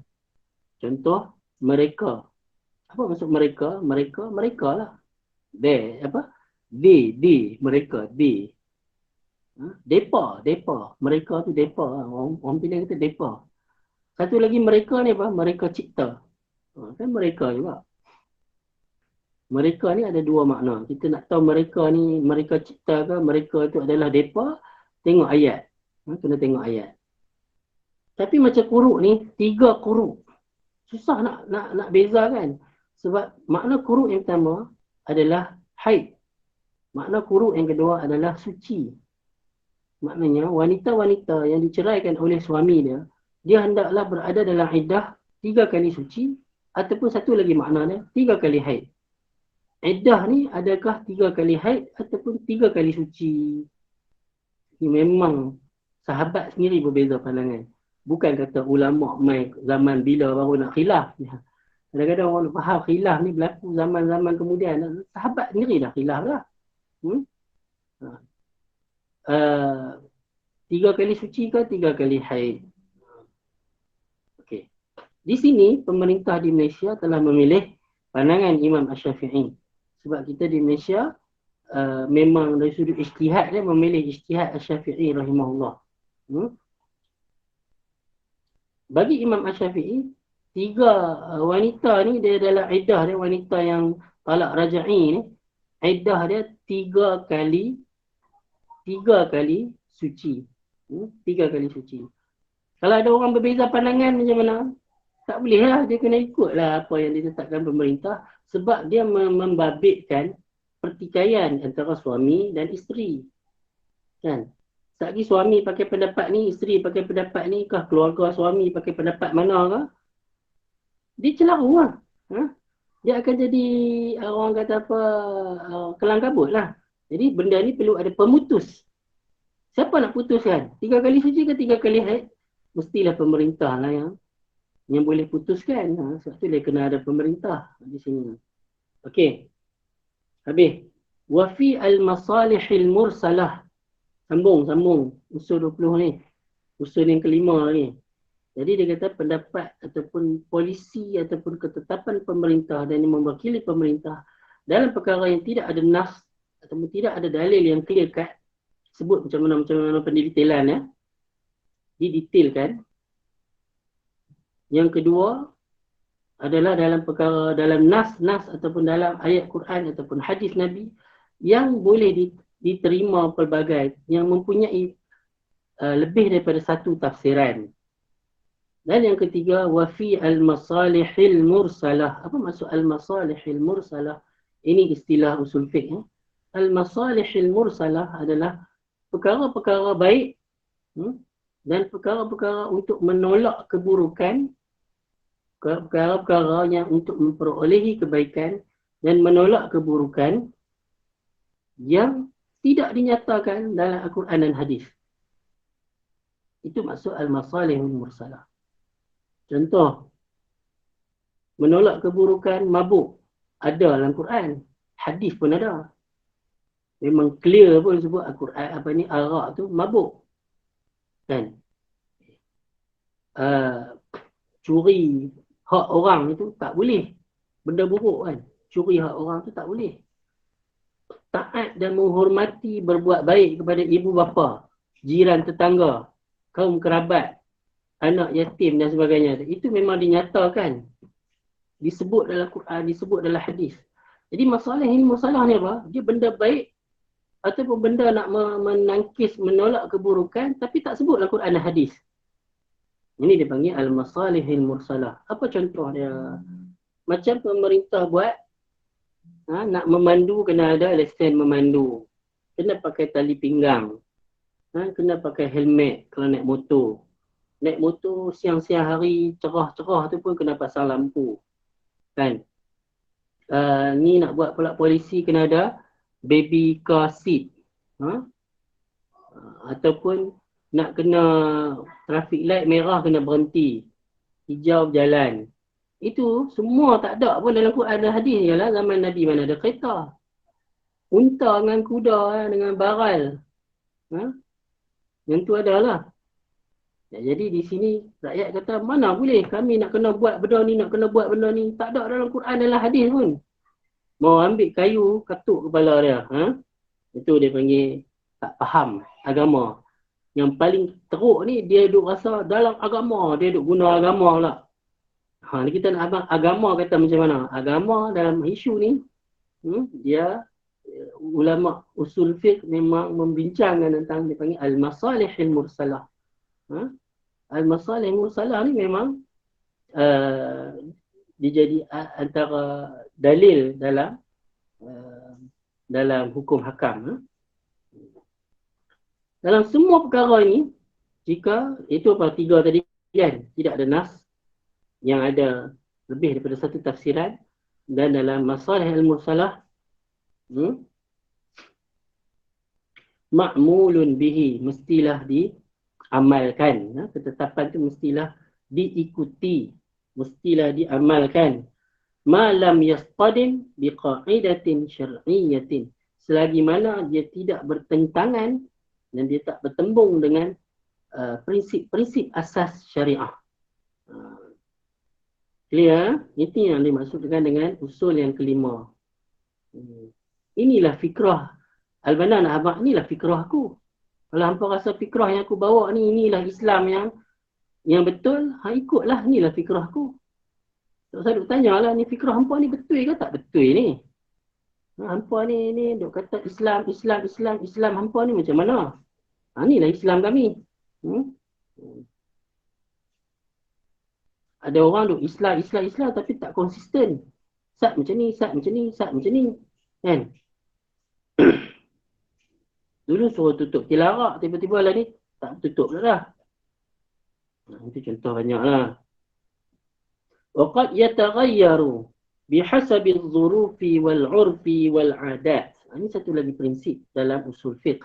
Speaker 3: Contoh mereka. Apa maksud mereka? Mereka lah. They, mereka, they. Depa. Mereka tu depa. Orang Penang kata depa. Satu lagi mereka ni apa? Mereka cipta. Kan mereka juga. Mereka ni ada dua makna. Kita nak tahu mereka ni, mereka cipta ke, mereka tu adalah depa, tengok ayat. Kena tengok ayat. Tapi macam quru ni, 3 quru. Susah nak beza kan. Sebab makna quru yang pertama adalah haid. Makna quru yang kedua adalah suci. Maknanya wanita-wanita yang diceraikan oleh suami dia hendaklah berada dalam iddah 3 kali suci ataupun satu lagi makna dia 3 kali haid. Iddah ni adakah 3 kali haid ataupun 3 kali suci? Ini memang sahabat sendiri berbeza pandangan. Bukan kata ulama' mai zaman bila baru nak khilaf. Kadang-kadang orang faham khilaf ni berlaku zaman-zaman kemudian. Sahabat sendiri dah khilaf dah. 3 kali suci ke 3 kali haid? Okey. Di sini pemerintah di Malaysia telah memilih pandangan Imam Asy-Syafi'i. Sebab kita di Malaysia memang dari sudut ijtihad dia memilih ijtihad Asy-Syafi'i rahimahullah. Bagi Imam Asy-Syafi'i, 3 wanita ni dia adalah iddah dia, wanita yang talak raja'i ni, iddah dia 3 kali suci. 3 kali suci. Kalau ada orang berbeza pandangan macam mana? Tak boleh lah, dia kena ikutlah apa yang ditetapkan pemerintah sebab dia membabitkan pertikaian antara suami dan isteri. Kan? Selagi suami pakai pendapat ni, isteri pakai pendapat ni, kah keluarga suami pakai pendapat mana kah? Dia celaru lah. Dia akan jadi orang kata apa, kelang kabut lah. Jadi benda ni perlu ada pemutus. Siapa nak putuskan? 3 kali suci ke 3 kali haid? Mestilah pemerintah lah yang boleh putuskan. Sebab tu dia kena ada pemerintah di sini. Okey. Habis. Wa fi al-masalihil mursalah. Sambung usul 20 ni. Usul yang kelima ni. Jadi dia kata pendapat ataupun polisi ataupun ketetapan pemerintah dan yang mewakili pemerintah dalam perkara yang tidak ada nas ataupun tidak ada dalil yang clear cut, sebut macam mana pendetailan ya. Didetailkan. Yang kedua adalah dalam perkara dalam nas ataupun dalam ayat Quran ataupun hadis Nabi yang boleh diterima pelbagai, yang mempunyai lebih daripada satu tafsiran. Dan yang ketiga, wa fi al-masalihil mursalah. Apa maksud al-masalihil mursalah? Ini istilah usul fiqh. Al-masalihil mursalah adalah perkara-perkara baik dan perkara-perkara untuk menolak keburukan, perkara-perkara yang untuk memperolehi kebaikan dan menolak keburukan yang tidak dinyatakan dalam Al-Quran dan hadis. Itu maksud al-masalihul mursalah. Contoh, menolak keburukan mabuk. Ada dalam Quran. Hadis pun ada. Memang clear pun sebut Al-Quran, arak tu mabuk. Kan? Curi hak orang itu tak boleh. Benda buruk kan. Curi hak orang tu tak boleh. Taat dan menghormati berbuat baik kepada ibu bapa, jiran tetangga, kaum kerabat, anak yatim dan sebagainya. Itu memang dinyatakan. Disebut dalam Quran, disebut dalam hadis. Jadi masalah ni apa? Dia benda baik ataupun benda nak menangkis, menolak keburukan tapi tak sebut dalam Quran dan hadis. Ini dipanggil al-masalihil mursalah. Apa contoh dia? Macam pemerintah buat, nak memandu kena ada lesen memandu. Kena pakai tali pinggang. Kena pakai helmet kalau naik motor. Naik motor siang-siang hari cerah-cerah tu pun kena pasang lampu. Kan? Ni nak buat pula polisi kena ada baby car seat. Ataupun nak kena traffic light merah kena berhenti. Hijau berjalan. Itu semua tak ada pun dalam Quran dan hadis. Ialah zaman Nabi mana ada kereta. Unta dengan kuda dengan baral. Yang tu adalah. Jadi di sini rakyat kata mana boleh kami nak kena buat benda ni, nak kena buat benda ni. Tak ada dalam Quran dalam hadis pun. Mau ambil kayu katuk kepala dia. Itu dia panggil tak faham agama. Yang paling teruk ni dia duk rasa dalam agama, dia duk guna agama pula. Kita nak agama kata macam mana? Agama dalam isu ni dia ulama usul fiqh memang membincangkan tentang dia panggil al-masalihil mursalah. Al-masalihil mursalah ni memang dia jadi antara dalil dalam hukum hakam. Dalam semua perkara ini, jika itu apa tiga tadi kan, tidak ada nas yang ada lebih daripada satu tafsiran, dan dalam masalah al-mursalah ma'mulun bihi, mestilah diamalkan. Ketetapan itu mestilah diikuti, mestilah diamalkan. Ma lam yastadim biqa'idatin syar'iyyatin, selagi mana dia tidak bertentangan dan dia tak bertembung dengan prinsip-prinsip asas syariah. Clear? Itu yang dimaksudkan dengan usul yang kelima. Inilah fikrah Al-Banna nak abang, inilah fikrah aku. Kalau hampa rasa fikrah yang aku bawa ni, inilah Islam yang betul, ikutlah, inilah fikrah aku. Tak usah duk tanyalah, ni fikrah hampa ni betul ke tak betul ni? Hampa ni duk kata Islam, hampa ni macam mana? Inilah Islam kami. Ada orang duk Islam tapi tak konsisten. Sat macam ni. Kan? Dulu suruh tutup tilarak, tiba-tiba lah ni tak tutup dah. Itu contoh banyak lah. Waqad yataghayyaru bihasabi adh-dhurufi wal-'urfi wal-'adat. Ini satu lagi prinsip dalam usul fiqh.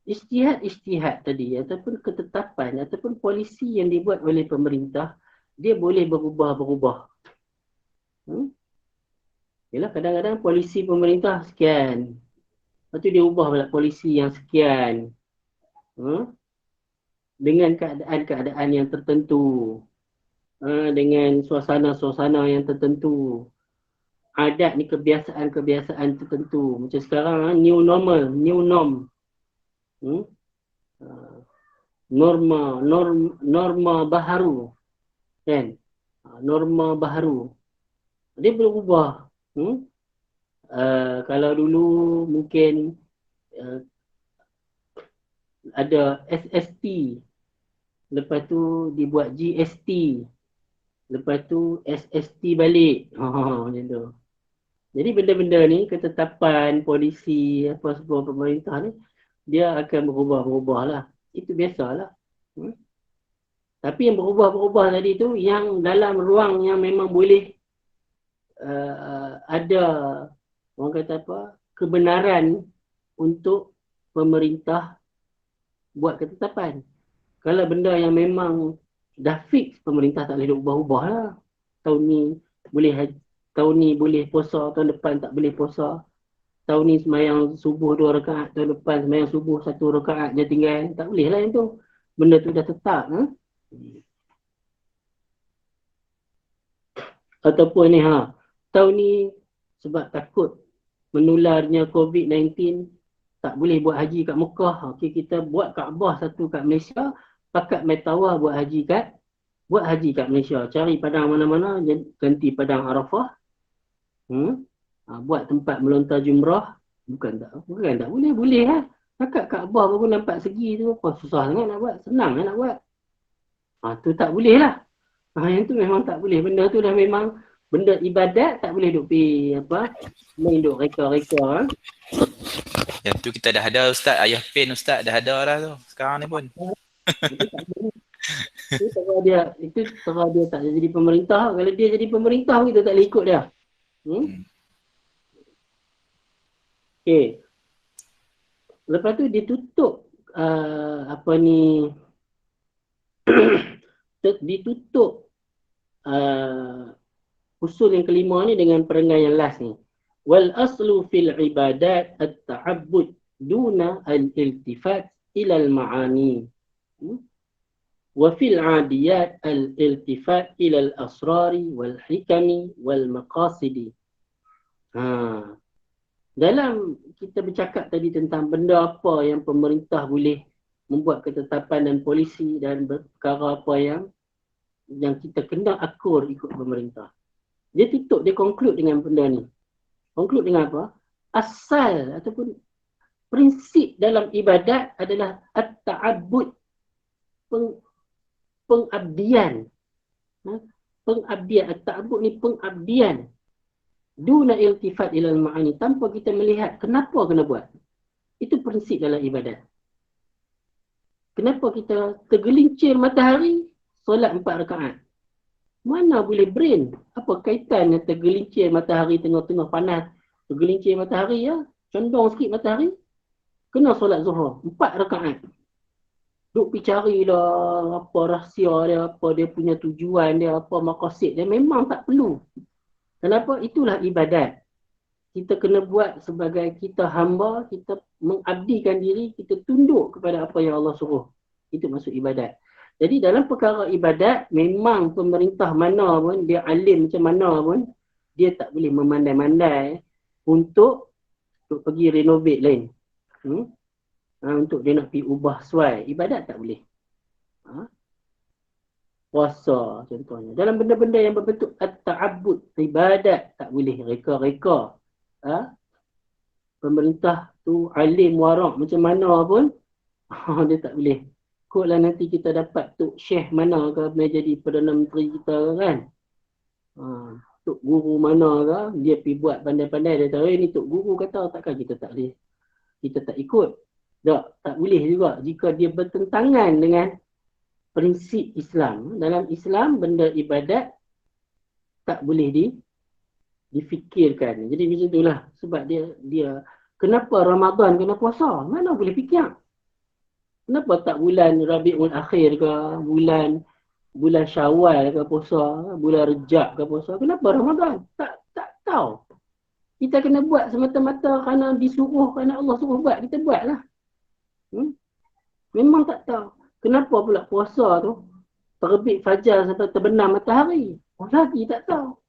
Speaker 3: Ijtihad tadi ataupun ketetapan ataupun polisi yang dibuat oleh pemerintah, dia boleh berubah-berubah. Yalah, kadang-kadang polisi pemerintah sekian. Lepas tu dia ubah pula polisi yang sekian. Dengan keadaan-keadaan yang tertentu. Dengan suasana-suasana yang tertentu. Adat ni kebiasaan-kebiasaan tertentu. Macam sekarang new normal, new norm. Norma baharu. Kan? Norma baharu. Dia berubah. Kalau dulu mungkin ada SST. Lepas tu dibuat GST. Lepas tu SST balik. Macam tu. Jadi benda-benda ni, ketetapan polisi, apa semua pemerintah ni, dia akan berubah-berubah lah. Itu biasalah. Tapi yang berubah-berubah tadi tu, yang dalam ruang yang memang boleh ada, orang kata apa, kebenaran untuk pemerintah buat ketetapan. Kalau benda yang memang dah fix, pemerintah tak boleh ubah-ubah lah. Tahun ni boleh puasa, tahun depan tak boleh puasa. Tahun ni semayang subuh 2 rakaat, tahun depan semayang subuh 1 rakaat je tinggal. Tak boleh lah yang tu. Benda tu dah tetap. Ataupun ni tahun ni sebab takut menularnya COVID-19, tak boleh buat haji kat Mekah. Okey, kita buat Kaabah satu kat Malaysia, pakat mai tawaf buat haji kat Malaysia. Cari padang mana-mana, ganti padang Arafah. Buat tempat melontar jumrah. Bukan tak boleh lah. Pakat Kaabah baru nampak segi tu, apa susah sangat nak buat, senang nak buat. Tu tak boleh lah. Yang tu memang tak boleh. Benda tu dah memang benda ibadat, tak boleh duk pergi main duk reka-reka.
Speaker 1: Yang tu kita dah ada Ustaz, ayah pin Ustaz dah ada dah tu sekarang ni pun.
Speaker 3: Itu cara dia tak jadi pemerintah. Kalau dia jadi pemerintah, kita tak boleh ikut dia. Okay. Lepas tu dia tutup ditutup usul yang kelima ni dengan perengai yang last ni. Wal aslu fil ibadat at-ta'abbud duna al-iltifat ila al-ma'ani. Wa fil 'adiyat al-iltifat ila al-asrari wal hikami wal maqasidi. Dalam kita bercakap tadi tentang benda apa yang pemerintah boleh membuat ketetapan dan polisi dan perkara apa yang kita kena akur ikut pemerintah. Dia tutup, dia conclude dengan benda ni. Conclude dengan apa? Asal ataupun prinsip dalam ibadat adalah at-ta'abbud, pengabdian. Pengabdian, at-ta'abbud ni pengabdian. Duna iltifat ilal ma'ani, tanpa kita melihat kenapa kena buat. Itu prinsip dalam ibadat. Kenapa kita tergelincir matahari, solat 4 rakaat? Mana boleh brain? Apa kaitan yang tergelincir matahari tengah-tengah panas? Tergelincir matahari condong sikit matahari, kena solat zuhur 4 rakaat. Duk pergi carilah apa rahsia dia, apa dia punya tujuan dia, apa maqasid dia, memang tak perlu. Kenapa? Itulah ibadat. Kita kena buat sebagai kita hamba, kita mengabdikan diri, kita tunduk kepada apa yang Allah suruh. Itu maksud ibadat. Jadi dalam perkara ibadat, memang pemerintah mana pun, dia alim macam mana pun, dia tak boleh memandai-mandai untuk pergi renovate lain. Untuk dia nak pergi ubah suai. Ibadat tak boleh. Puasa contohnya. Dalam benda-benda yang berbentuk at-ta'abbud, ibadat, tak boleh reka-reka. Pemerintah tu alim warak macam mana pun, dia tak boleh. Kotlah nanti kita dapat Tok Syekh mana ke jadi Perdana Menteri kita kan. Tok Guru mana ke, dia pergi buat pandai-pandai, dia tahu ni Tok Guru kata, takkan kita tak boleh. Kita tak ikut. Tak boleh juga jika dia bertentangan dengan prinsip Islam. Dalam Islam, benda ibadat tak boleh difikirkan. Jadi macam itulah. Sebab dia kenapa Ramadan kena puasa? Mana boleh fikir? Kenapa tak bulan Rabiul Akhir ke, bulan Syawal ke puasa, bulan Rejab ke puasa? Kenapa Ramadan? Tak tahu. Kita kena buat semata-mata kerana disuruh, kerana Allah suruh buat, kita buatlah. Memang tak tahu. Kenapa pula puasa tu terbit fajar sampai terbenam matahari? Oh, lagi tak tahu.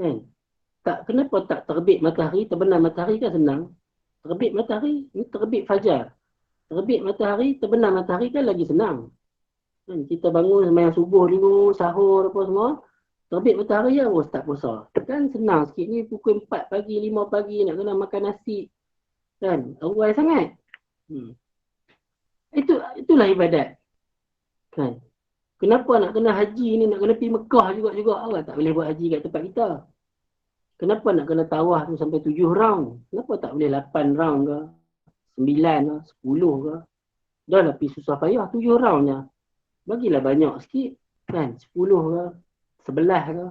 Speaker 3: Kan? Tak, kenapa tak terbit matahari, terbenam matahari kan senang. Terbit matahari, ni terbit fajar. Terbit matahari, terbenam matahari kan lagi senang. Kan? Kita bangun sembahyang subuh dulu, sahur apa semua. Terbit matahari ya, start puasa. Kan senang sikit ni pukul 4 pagi, 5 pagi nak kena makan nasi. Kan? Awal sangat. Itulah ibadat. Kan? Kenapa nak kena haji ni, nak kena pergi Mekah juga orang tak boleh buat haji kat tempat kita. Kenapa nak kena tawaf tu sampai 7 round? Kenapa tak boleh 8 round ke? 9 ke? 10 ke? Dah lah pergi susah payah 7 round je. Bagilah banyak sikit. Kan? 10 ke? 11 ke?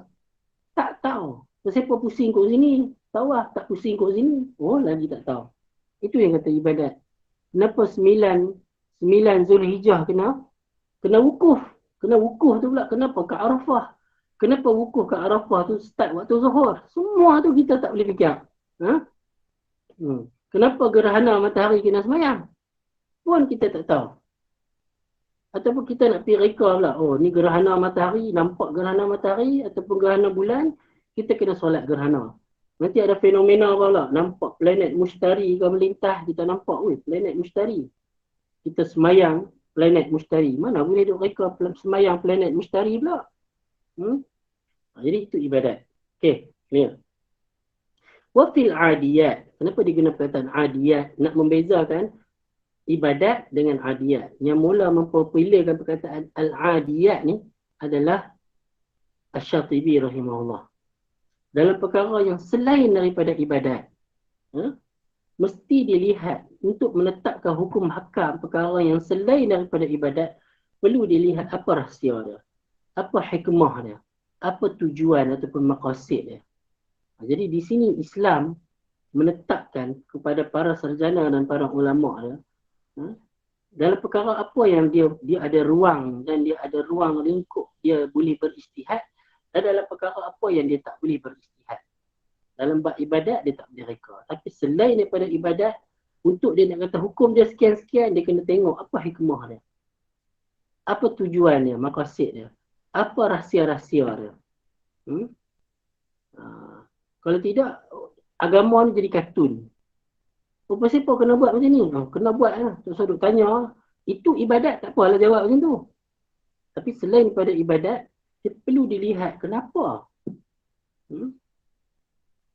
Speaker 3: Tak tahu. Siapa pusing kat sini? Tawaf tak pusing kat sini? Oh, lagi tak tahu. Itu yang kata ibadat. Kenapa 9 Zulhijjah kena wukuf? Kena wukuf tu pula. Kenapa? Ke Arafah. Kenapa wukuf ke Arafah tu start waktu zuhur? Semua tu kita tak boleh fikir. Kenapa gerhana matahari kena semayang? Pun kita tak tahu. Ataupun kita nak pergi reka pula. Oh, ni gerhana matahari. Nampak gerhana matahari ataupun gerhana bulan. Kita kena solat gerhana. Nanti ada fenomena apa pula. Nampak planet Mushtari ke melintah. Kita nampak, planet Mushtari. Kita semayang planet Mushtari. Mana boleh duk reka semayang planet Mushtari pula? Jadi itu ibadat. Okey, clear. Wafil adiyat. Kenapa digunakan perkataan adiyat? Nak membezakan ibadat dengan adiyat. Yang mula mempopularkan perkataan al-adiyat ni adalah Asy-Syatibi rahimahullah. Dalam perkara yang selain daripada ibadat, mesti dilihat untuk menetapkan hukum hakam perkara yang selain daripada ibadat, perlu dilihat apa rahsia dia, apa hikmah dia, apa tujuan ataupun maqasid dia. Jadi di sini Islam menetapkan kepada para sarjana dan para ulama dia, dalam perkara apa yang dia ada ruang dan dia ada ruang lingkup dia boleh beristihad, dan dalam perkara apa yang dia tak boleh beristihad. Dalam bab ibadat dia tak boleh reka. Tapi selain daripada ibadat, untuk dia nak kata hukum dia sekian-sekian, dia kena tengok apa hikmah dia, apa tujuan dia, maqasid dia, apa rahsia-rahsia dia. Kalau tidak, agama ni jadi kartun. Apa siapa kena buat macam ni? Kena buat lah. Terus duk tanya. Itu ibadat, tak apalah jawab macam tu. Tapi selain daripada ibadat, dia perlu dilihat kenapa.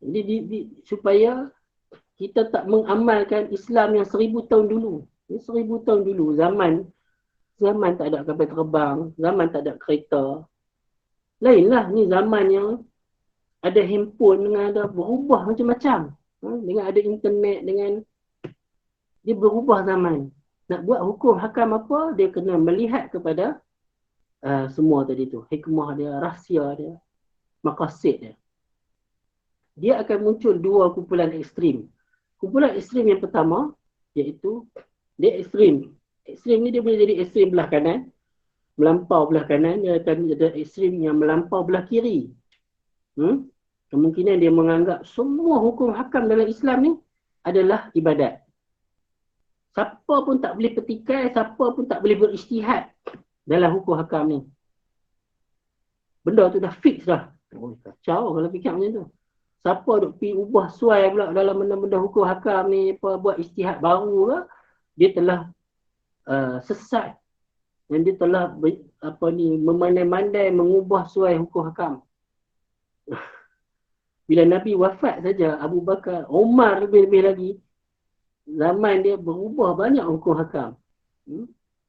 Speaker 3: Jadi supaya kita tak mengamalkan Islam yang 1000 tahun dulu. 1000 tahun dulu, zaman tak ada kapal terbang, zaman tak ada kereta. Lainlah ni zaman yang ada handphone dengan ada berubah macam-macam. Dengan ada internet, dengan dia berubah zaman. Nak buat hukum hakam apa, dia kena melihat kepada semua tadi tu. Hikmah dia, rahsia dia, maqasid dia. Dia akan muncul dua kumpulan ekstrim. Kumpulan ekstrim yang pertama, iaitu dia ekstrim. Ekstrim ni dia boleh jadi ekstrim belah kanan, melampau belah kanan, dia akan ada ekstrim yang melampau belah kiri. Kemungkinan dia menganggap semua hukum hakam dalam Islam ni adalah ibadat. Siapa pun tak boleh petikai, siapa pun tak boleh beristihad dalam hukum hakam ni. Benda tu dah fix dah. Oh, kacau kalau fikir macam tu. Siapa duk pergi ubah suai pula dalam benda-benda hukum hakam ni, apa buat istihad baru ke, dia telah sesat. Dan dia telah memandai-mandai mengubah suai hukum hakam. Bila Nabi wafat saja, Abu Bakar, Umar lebih-lebih lagi, zaman dia berubah banyak hukum hakam.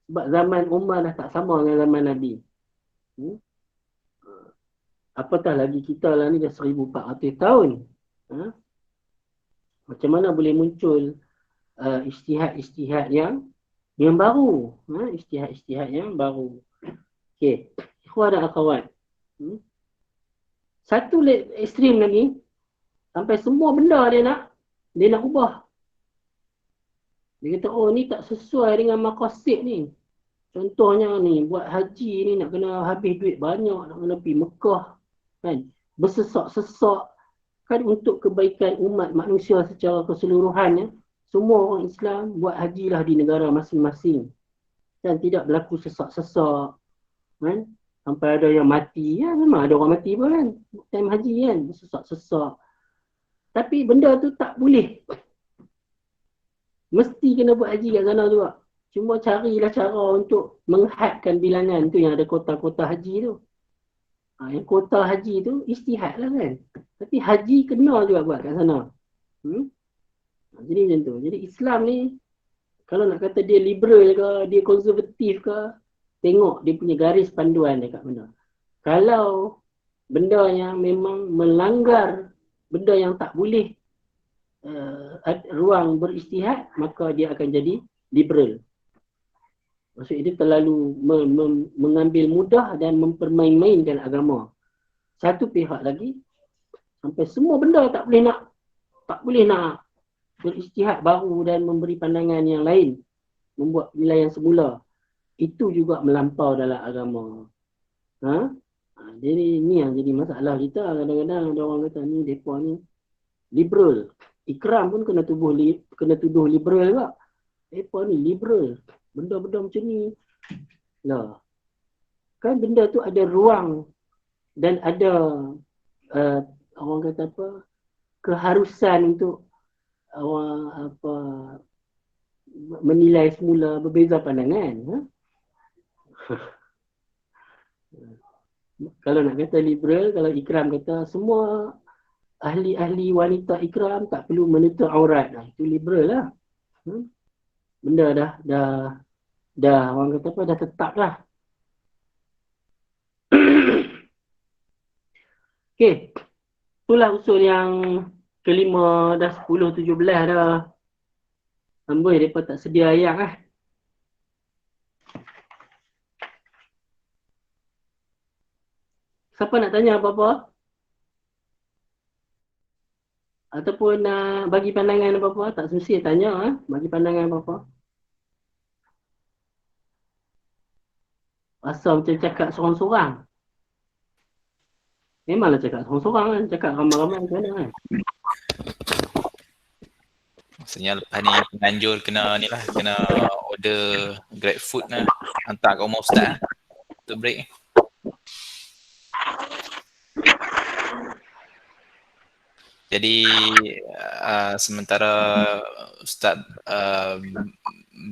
Speaker 3: Sebab zaman Umar dah tak sama dengan zaman Nabi. Apatah lagi kita lah ni dah 1400 tahun. Macam mana boleh muncul ijtihad-ijtihad yang baru. Ijtihad-ijtihad yang baru. Okey. Ikhwan dan akhwat. Satu ekstrim lagi, sampai semua benda dia nak ubah. Dia kata, oh ni tak sesuai dengan maqasid ni. Contohnya ni, buat haji ni nak kena habis duit banyak, nak kena pergi Mekah. Kan? bersesak-sesak kan untuk kebaikan umat manusia secara keseluruhannya. Semua orang Islam buat hajilah di negara masing-masing dan tidak berlaku sesak-sesak kan. Sampai ada yang mati, ya memang ada orang mati pun kan time haji kan, bersesak-sesak. Tapi benda tu tak boleh, mesti kena buat haji kat sana juga. Cuma carilah cara untuk menghadkan bilangan tu yang ada kota-kota haji tu. Yang kota haji tu istihad lah kan. Tapi haji kena juga buat kat sana. Jadi macam tu. Jadi Islam ni, kalau nak kata dia liberal ke, dia konservatif ke, tengok dia punya garis panduan dia kat mana. Kalau benda yang memang melanggar, benda yang tak boleh ruang beristihad, maka dia akan jadi liberal. Maksudnya dia terlalu mengambil mudah dan mempermain-mainkan agama. Satu pihak lagi, sampai semua benda tak boleh nak beristihad baru dan memberi pandangan yang lain, membuat nilai yang semula. Itu juga melampau dalam agama. Jadi ni yang jadi masalah kita. Kadang-kadang ada orang kata ni mereka ni liberal. Ikram pun kena tuduh liberal juga. Mereka ni liberal. Benda-benda macam ni. Lah. Kan benda tu ada ruang dan ada orang kata apa, keharusan untuk orang menilai semula, berbeza pandangan. Kalau nak kata liberal, kalau Ikram kata semua ahli-ahli wanita Ikram tak perlu menutup aurat, itu liberal lah. Benda dah orang kata apa, dah tetap lah. Okey, itulah usul yang kelima, dah 10, 17 dah. Amboi, mereka tak sedia ayat lah. Siapa nak tanya apa-apa? Ataupun bagi pandangan apa-apa? Tak susah tanya, bagi pandangan apa-apa. Rasa macam cakap sorang-sorang. Memanglah cakap sorang-sorang kan, cakap ramai-ramai macam mana kan.
Speaker 1: Maksudnya lepas ni penganjur kena ni lah, kena order Grab food lah, hantar kat rumah ustaz lah untuk break. Jadi sementara ustaz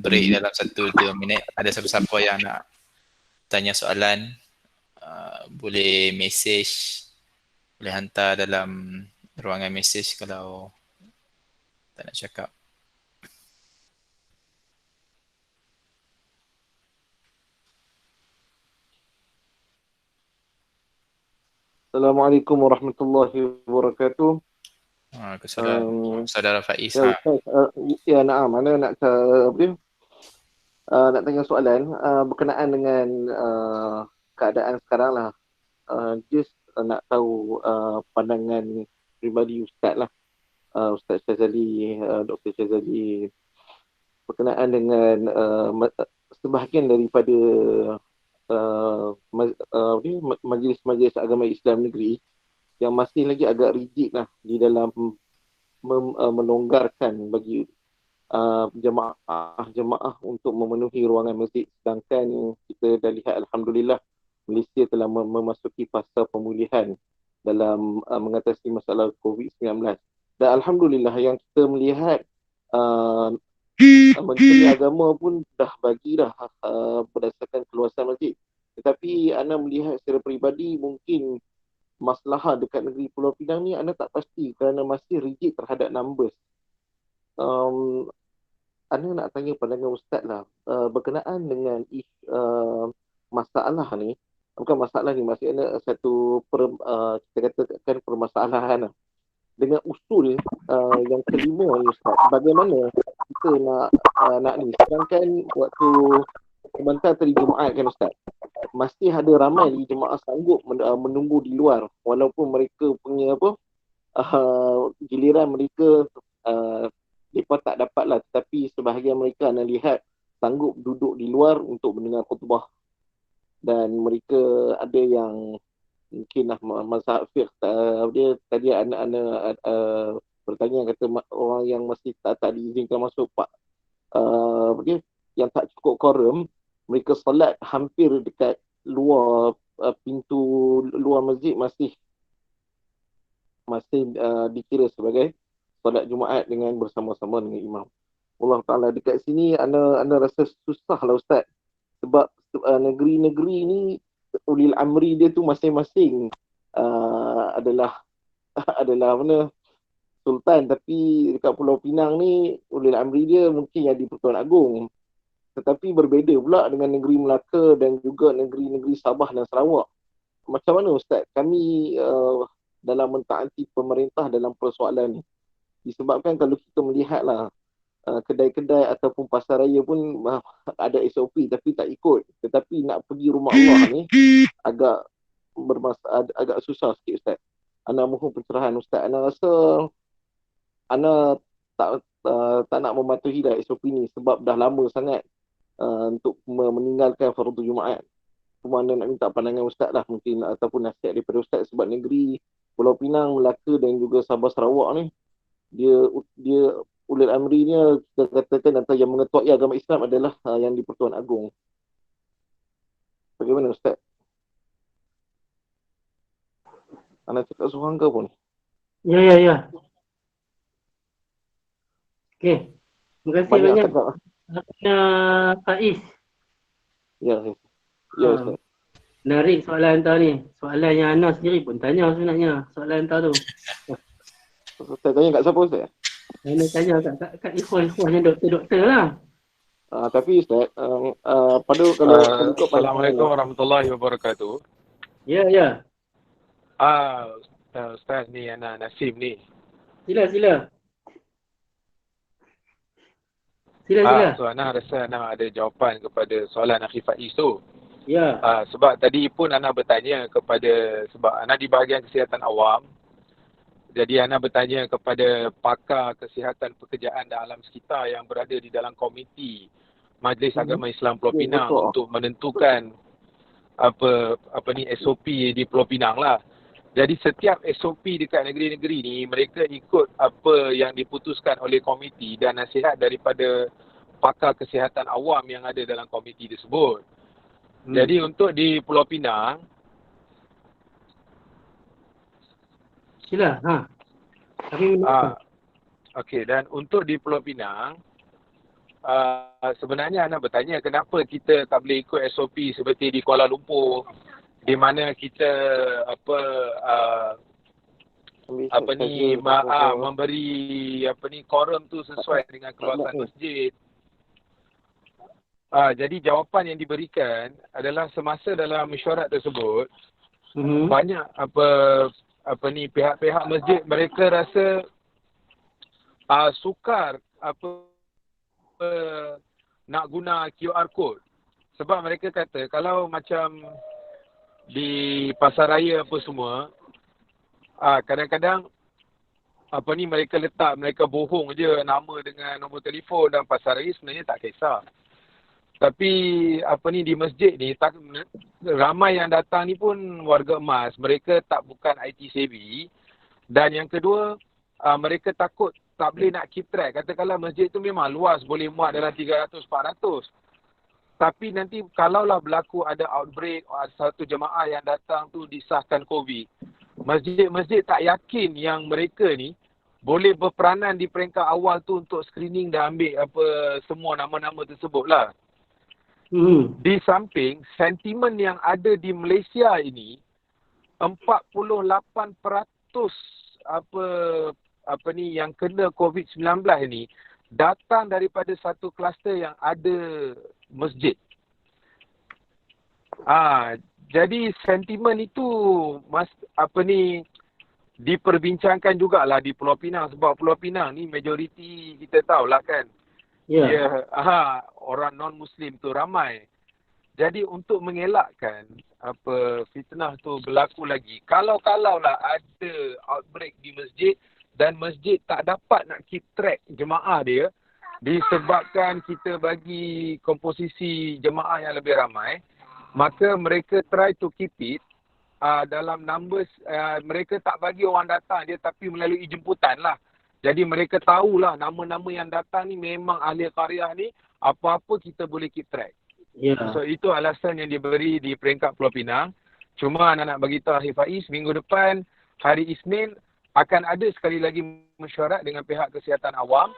Speaker 1: break dalam 1-2 minit, ada siapa-siapa yang nak tanya soalan, boleh message, boleh hantar dalam ruangan message kalau tak nak cakap.
Speaker 4: Assalamualaikum warahmatullahi wabarakatuh.
Speaker 1: Kesalam saudara Faiz.
Speaker 4: Ya, naam. Mana nak nak tanya soalan berkenaan dengan keadaan sekarang lah. Just nak tahu pandangan pribadi Ustaz lah. Ustaz Syazali, Dr. Syazali berkenaan dengan sebahagian daripada majlis-majlis agama Islam negeri yang masih lagi agak rigid lah di dalam melonggarkan bagi jemaah untuk memenuhi ruangan masjid, sedangkan kita dah lihat alhamdulillah Malaysia telah memasuki fasa pemulihan dalam mengatasi masalah COVID-19. Dan alhamdulillah yang kita melihat Menteri Agama pun dah bagi dah berdasarkan keluasan masjid. Tetapi anda melihat secara peribadi mungkin masalah dekat negeri Pulau Pinang ni anda tak pasti kerana masih rigid terhadap numbers. Anda nak tanya pandangan Ustaz lah berkenaan dengan masalah ni. Bukan masalah ni, maksudnya satu kita katakan permasalahan lah. Dengan usul yang kelima ni Ustaz, bagaimana kita nak ni, sedangkan waktu komentar tadi Jumaat kan Ustaz, masih ada ramai lagi jemaah sanggup menunggu di luar walaupun mereka punya giliran mereka mereka tak dapat lah, tetapi sebahagian mereka anda lihat sanggup duduk di luar untuk mendengar khutbah, dan mereka ada yang mungkinlah mazhab fiqh dia tadi anak-anak bertanya kata orang yang masih tak diizinkan masuk pak dia yang tak cukup quorum, mereka solat hampir dekat luar pintu luar masjid masih dikira sebagai solat Jumaat dengan bersama-sama dengan imam. Allah Ta'ala dekat sini anda rasa susah lah Ustaz. Sebab negeri-negeri ni ulil amri dia tu masing-masing adalah mana sultan, tapi dekat Pulau Pinang ni ulil amri dia mungkin yang di Pertuan Agong. Tetapi berbeza pula dengan negeri Melaka dan juga negeri-negeri Sabah dan Sarawak. Macam mana Ustaz? Kami dalam mentaati pemerintah dalam persoalan ni. Disebabkan kalau kita melihatlah kedai-kedai ataupun pasar raya pun ada SOP tapi tak ikut. Tetapi nak pergi rumah Allah ni agak susah sikit Ustaz. Ana mohon pencerahan Ustaz. Ana rasa ana tak nak mematuhi dah SOP ni sebab dah lama sangat untuk meninggalkan fardu Jumaat. Cuma anda nak minta pandangan Ustaz lah mungkin ataupun nasihat daripada Ustaz sebab negeri Pulau Pinang, Melaka dan juga Sabah Sarawak ni dia ulil amrinya kita katakan antara yang mengetuai agama Islam adalah yang di Pertuan Agong. Bagaimana Ustaz? Anda cakap seorang ke pun?
Speaker 3: Ya. Okey. Terima kasih banyak. Faiz.
Speaker 4: Ya Ustaz.
Speaker 3: Menarik soalan hantar ni. Soalan yang Ana sendiri pun tanya sebenarnya. Soalan hantar tu.
Speaker 4: Ustaz tanya kat siapa Ustaz?
Speaker 3: Ana tanya kat ikhwan-ikhwan yang doktor-doktor lah.
Speaker 4: Tapi Ustaz, pada kalau ikut
Speaker 5: Assalamualaikum warahmatullahi wabarakatuh.
Speaker 3: Ya.
Speaker 5: Ustaz ni anak Nasim ni.
Speaker 3: Sila.
Speaker 5: So anak rasa anak ada jawapan kepada soalan Akhi Faiz tu.
Speaker 3: Ya.
Speaker 5: Sebab tadi pun anak bertanya sebab anak di bahagian kesihatan awam. Jadi anak bertanya kepada pakar kesihatan pekerjaan dan alam sekitar yang berada di dalam komiti Majlis Agama Islam Pulau Pinang untuk menentukan apa ni SOP di Pulau Pinang lah. Jadi setiap SOP dekat negeri-negeri ni mereka ikut apa yang diputuskan oleh komiti dan nasihat daripada pakar kesihatan awam yang ada dalam komiti tersebut. Jadi untuk di Pulau Pinang,
Speaker 3: Sila.
Speaker 5: Okey, dan untuk di Pulau Pinang sebenarnya anak bertanya kenapa kita tak boleh ikut SOP seperti di Kuala Lumpur di mana kita memberi quorum tu sesuai dengan keluasan masjid. Jadi jawapan yang diberikan adalah semasa dalam mesyuarat tersebut banyak pihak-pihak masjid mereka rasa sukar nak guna QR code sebab mereka kata kalau macam di pasar raya apa semua kadang-kadang mereka bohong je nama dengan nombor telefon dan pasar raya sebenarnya tak kisah. Tapi di masjid ni ramai yang datang ni pun warga emas, mereka bukan IT savvy dan yang kedua mereka takut tak boleh nak keep track. Katakanlah masjid tu memang luas, boleh muat dalam 300-400. Tapi nanti kalaulah berlaku ada outbreak, satu jemaah yang datang tu disahkan COVID, masjid-masjid tak yakin yang mereka ni boleh berperanan di peringkat awal tu untuk screening dan ambil semua nama-nama tersebut lah. Di samping sentimen yang ada di Malaysia ini 48% yang kena COVID-19 ini datang daripada satu kluster yang ada masjid. Jadi sentimen itu diperbincangkan jugalah di Pulau Pinang sebab Pulau Pinang ni majoriti kita tahulah kan. Dia orang non-Muslim tu ramai. Jadi untuk mengelakkan fitnah tu berlaku lagi, kalau-kalaulah ada outbreak di masjid dan masjid tak dapat nak keep track jemaah dia disebabkan kita bagi komposisi jemaah yang lebih ramai, maka mereka try to keep it dalam numbers, mereka tak bagi orang datang dia tapi melalui jemputan lah. Jadi mereka tahulah nama-nama yang datang ni memang ahli qaryah ni, apa-apa kita boleh keep track.
Speaker 3: Ya.
Speaker 5: So itu alasan yang diberi di peringkat Pulau Pinang. Cuma nak beritahu Ahli Faiz, minggu depan hari Isnin akan ada sekali lagi mesyuarat dengan pihak kesihatan awam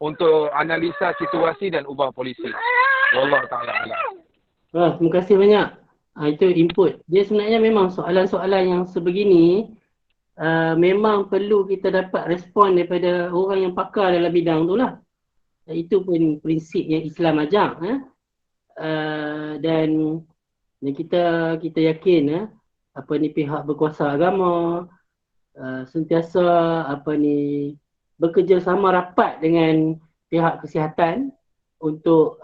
Speaker 5: untuk analisa situasi dan ubah polisi. Wallahu ta'ala alam.
Speaker 3: Terima kasih banyak. Itu input. Dia sebenarnya memang soalan-soalan yang sebegini memang perlu kita dapat respon daripada orang yang pakar dalam bidang tu lah. Itu pun prinsip yang Islam ajar. Dan kita yakin pihak berkuasa agama sentiasa bekerjasama rapat dengan pihak kesihatan untuk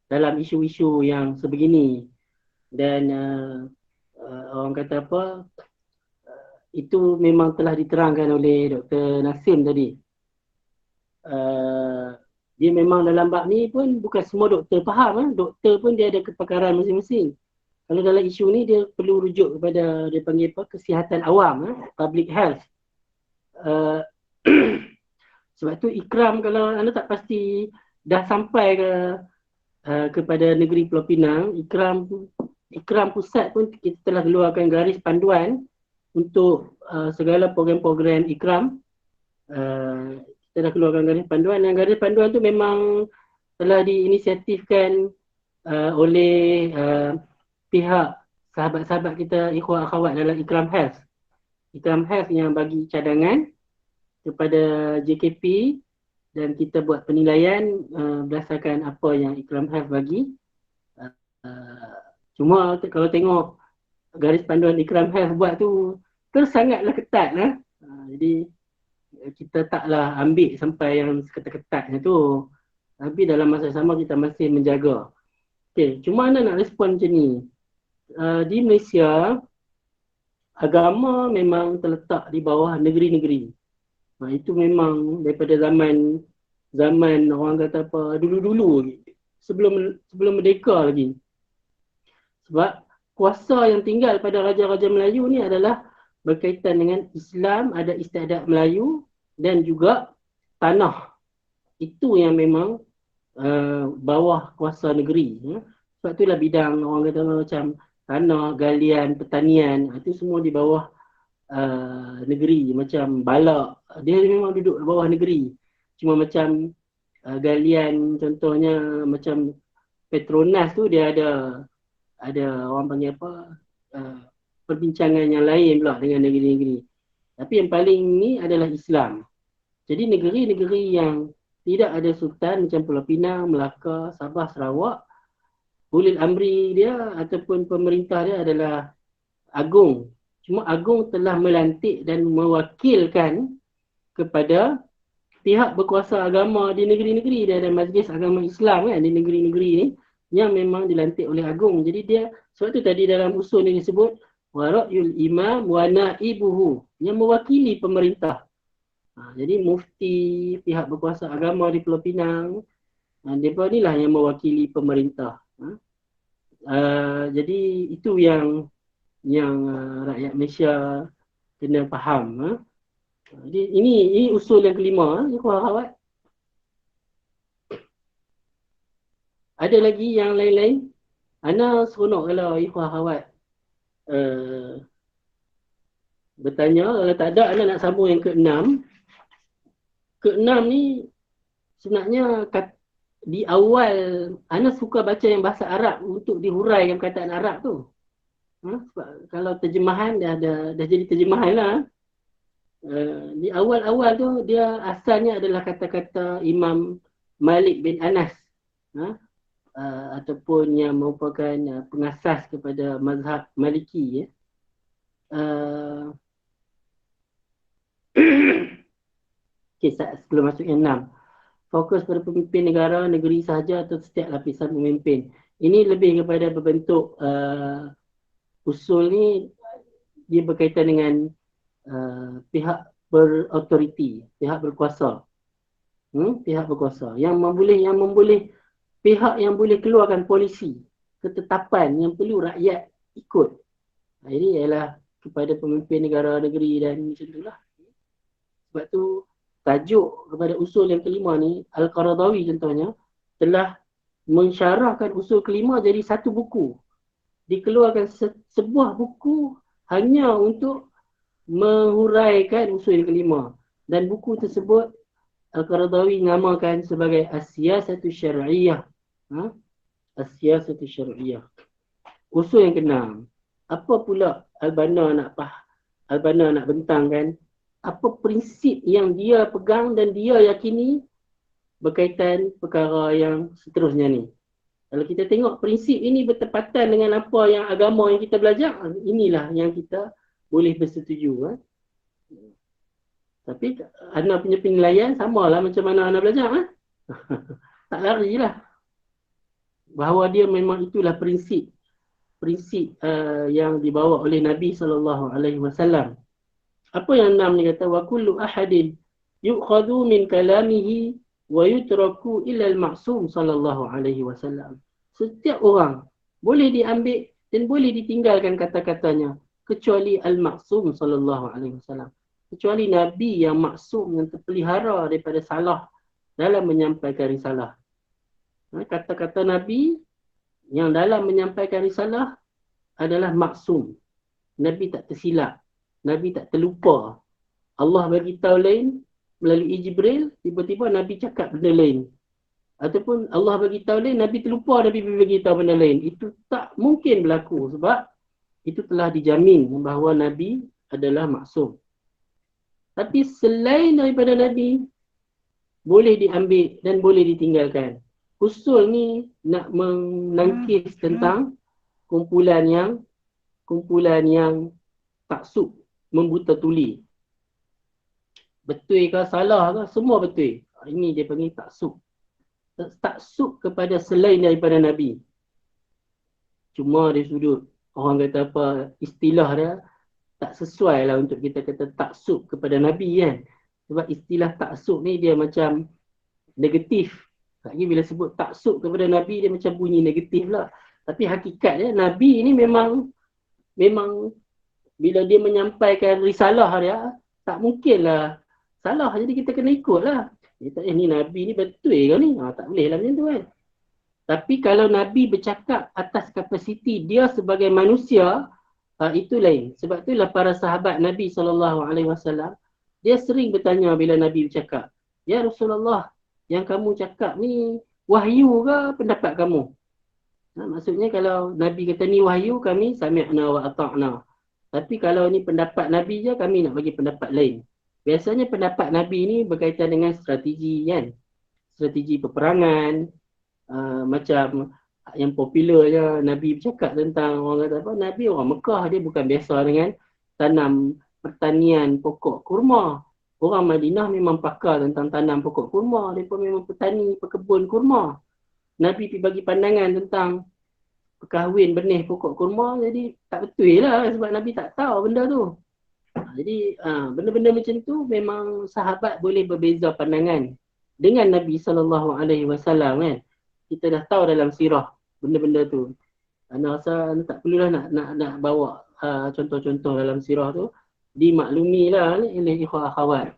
Speaker 3: dalam isu-isu yang sebegini. Dan orang kata itu memang telah diterangkan oleh Dr. Nasim tadi. Dia memang dalam bab ni pun bukan semua doktor faham. Doktor pun dia ada kepakaran masing-masing. Kalau dalam isu ni dia perlu rujuk kepada dia panggil kesihatan awam, public health. Sebab tu ikram kalau anda tak pasti dah sampai kepada negeri Pulau Pinang, ikram pusat pun kita telah keluarkan garis panduan untuk segala program-program ikram. Kita dah keluarkan garis panduan dan garis panduan tu memang telah diinisiatifkan oleh pihak sahabat-sahabat kita, ikhwan akhwat dalam Ikram Health. Ikram Health yang bagi cadangan kepada JKP dan kita buat penilaian berdasarkan apa yang Ikram Health bagi. Cuma kalau tengok garis panduan Ikram Health buat tu sangatlah ketat lah. Jadi kita taklah ambil sampai yang seketat-ketatnya tu. Tapi dalam masa sama kita masih menjaga. Okey, cuma anda nak respon macam ni. Di Malaysia, agama memang terletak di bawah negeri-negeri. Itu memang daripada zaman orang kata dulu-dulu lagi. Sebelum merdeka lagi. Sebab kuasa yang tinggal pada raja-raja Melayu ni adalah berkaitan dengan Islam, ada istiadat Melayu dan juga tanah. Itu yang memang bawah kuasa negeri. Sebab itulah bidang orang kata macam tanah, galian, pertanian, itu semua di bawah negeri. Macam Balak, dia memang duduk di bawah negeri. Cuma macam galian contohnya macam Petronas tu dia ada orang panggil perbincangan yang lain pula dengan negeri-negeri. Tapi yang paling ni adalah Islam. Jadi negeri-negeri yang tidak ada sultan macam Pulau Pinang, Melaka, Sabah, Sarawak, ulil amri dia ataupun pemerintah dia adalah agung. Cuma agung telah melantik dan mewakilkan kepada pihak berkuasa agama di negeri-negeri. Dia ada majlis agama Islam kan di negeri-negeri ni yang memang dilantik oleh agung. Jadi dia, sebab tu tadi dalam usul ni disebut wara'yul imam wa naibuhu, yang mewakili pemerintah. Jadi mufti, pihak berkuasa agama di Pulau Pinang, mereka ni lah yang mewakili pemerintah. Jadi itu yang rakyat Malaysia kena faham. Jadi ini usul yang kelima. Ikhwan-akhwat. Ada lagi yang lain-lain? Ana seronok kalau ikhwan-akhwat bertanya. Kalau tak ada, Ana nak sambung yang ke-6. Ke-6 ni sebenarnya di awal Ana suka baca yang bahasa Arab untuk dihuraikan perkataan Arab tu. Sebab kalau terjemahan dah jadi terjemahan lah. Di awal-awal tu dia asalnya adalah kata-kata Imam Malik bin Anas. Ataupun yang merupakan pengasas kepada mazhab Maliki. Okay, sebelum masuk yang 6. Fokus pada pemimpin negara, negeri sahaja atau setiap lapisan pemimpin. Ini lebih kepada berbentuk usul ni dia berkaitan dengan pihak berautoriti, pihak berkuasa. Pihak berkuasa yang memboleh pihak yang boleh keluarkan polisi, ketetapan yang perlu rakyat ikut. Ini ialah kepada pemimpin negara, negeri dan macam itulah. Sebab tu tajuk kepada usul yang kelima ni, Al-Qaradawi contohnya, telah mensyarahkan usul kelima jadi satu buku. Dikeluarkan sebuah buku hanya untuk menghuraikan usul yang kelima. Dan buku tersebut Al-Qaradawi namakan sebagai As-Siyasatu Syar'iyah. As-Siyasatu Syar'iyah. Usul yang keenam. Apa pula Al-Banna nak bentangkan? Apa prinsip yang dia pegang dan dia yakini berkaitan perkara yang seterusnya ni. Kalau kita tengok prinsip ini bertepatan dengan apa yang agama yang kita belajar, inilah yang kita boleh bersetuju. Tapi Ana punya penilaian samalah macam mana Ana belajar. Tak lari lah. Bahawa dia memang itulah prinsip yang dibawa oleh Nabi SAW. Apa yang enam ni kata, wa kullu ahadin yu'khadhu min kalamihi wa yutraku illa al-ma'sum sallallahu alaihi wasallam. Setiap orang boleh diambil dan boleh ditinggalkan kata-katanya kecuali al-ma'sum sallallahu alaihi wasallam. Kecuali Nabi yang maksum, yang terpelihara daripada salah dalam menyampaikan risalah. Kata-kata Nabi yang dalam menyampaikan risalah adalah maksum. Nabi tak tersilap. Nabi tak terlupa. Allah bagi tahu lain melalui Jibril, tiba-tiba Nabi cakap benda lain. Ataupun Allah bagi tahu lain, Nabi terlupa, Nabi bagi tahu benda lain. Itu tak mungkin berlaku sebab itu telah dijamin bahawa Nabi adalah maksum. Tapi selain daripada Nabi, boleh diambil dan boleh ditinggalkan. Usul ni nak menangkis tentang kumpulan yang taksub, membuta tuli. Betul ke salah ke? Semua betul. Ini dia panggil taksub. Taksub kepada selain daripada Nabi. Cuma dari sudut orang kata apa, istilah dia tak sesuai lah untuk kita kata taksub kepada Nabi kan. Sebab istilah taksub ni dia macam negatif. Lagi bila sebut taksub kepada Nabi dia macam bunyi negatif lah. Tapi hakikatnya Nabi ni memang bila dia menyampaikan risalah dia, tak mungkinlah salah. Jadi kita kena ikut lah. Ni Nabi ni betul ke ni? Tak boleh lah macam tu kan. Tapi kalau Nabi bercakap atas kapasiti dia sebagai manusia, itu lain. Sebab itulah para sahabat Nabi SAW, dia sering bertanya bila Nabi bercakap, ya Rasulullah, yang kamu cakap ni wahyu ke pendapat kamu? Maksudnya kalau Nabi kata ni wahyu, kami sami'na wa ata'na. Tapi kalau ni pendapat Nabi je, kami nak bagi pendapat lain. Biasanya pendapat Nabi ni berkaitan dengan strategi kan. Strategi peperangan, macam yang popular je Nabi bercakap tentang orang kata apa, Nabi orang Mekah, dia bukan biasa dengan tanam pertanian pokok kurma. Orang Madinah memang pakar tentang tanam pokok kurma. Mereka memang petani, pekebun kurma. Nabi pergi bagi pandangan tentang perkahwin benih pokok kurma, jadi tak betul lah sebab Nabi tak tahu benda tu. Jadi benda-benda macam tu memang sahabat boleh berbeza pandangan dengan Nabi SAW kan. Kita dah tahu dalam sirah benda-benda tu. Ana rasa tak perlulah nak bawa contoh-contoh dalam sirah tu, dimaklumilah oleh ikhwah akhwat.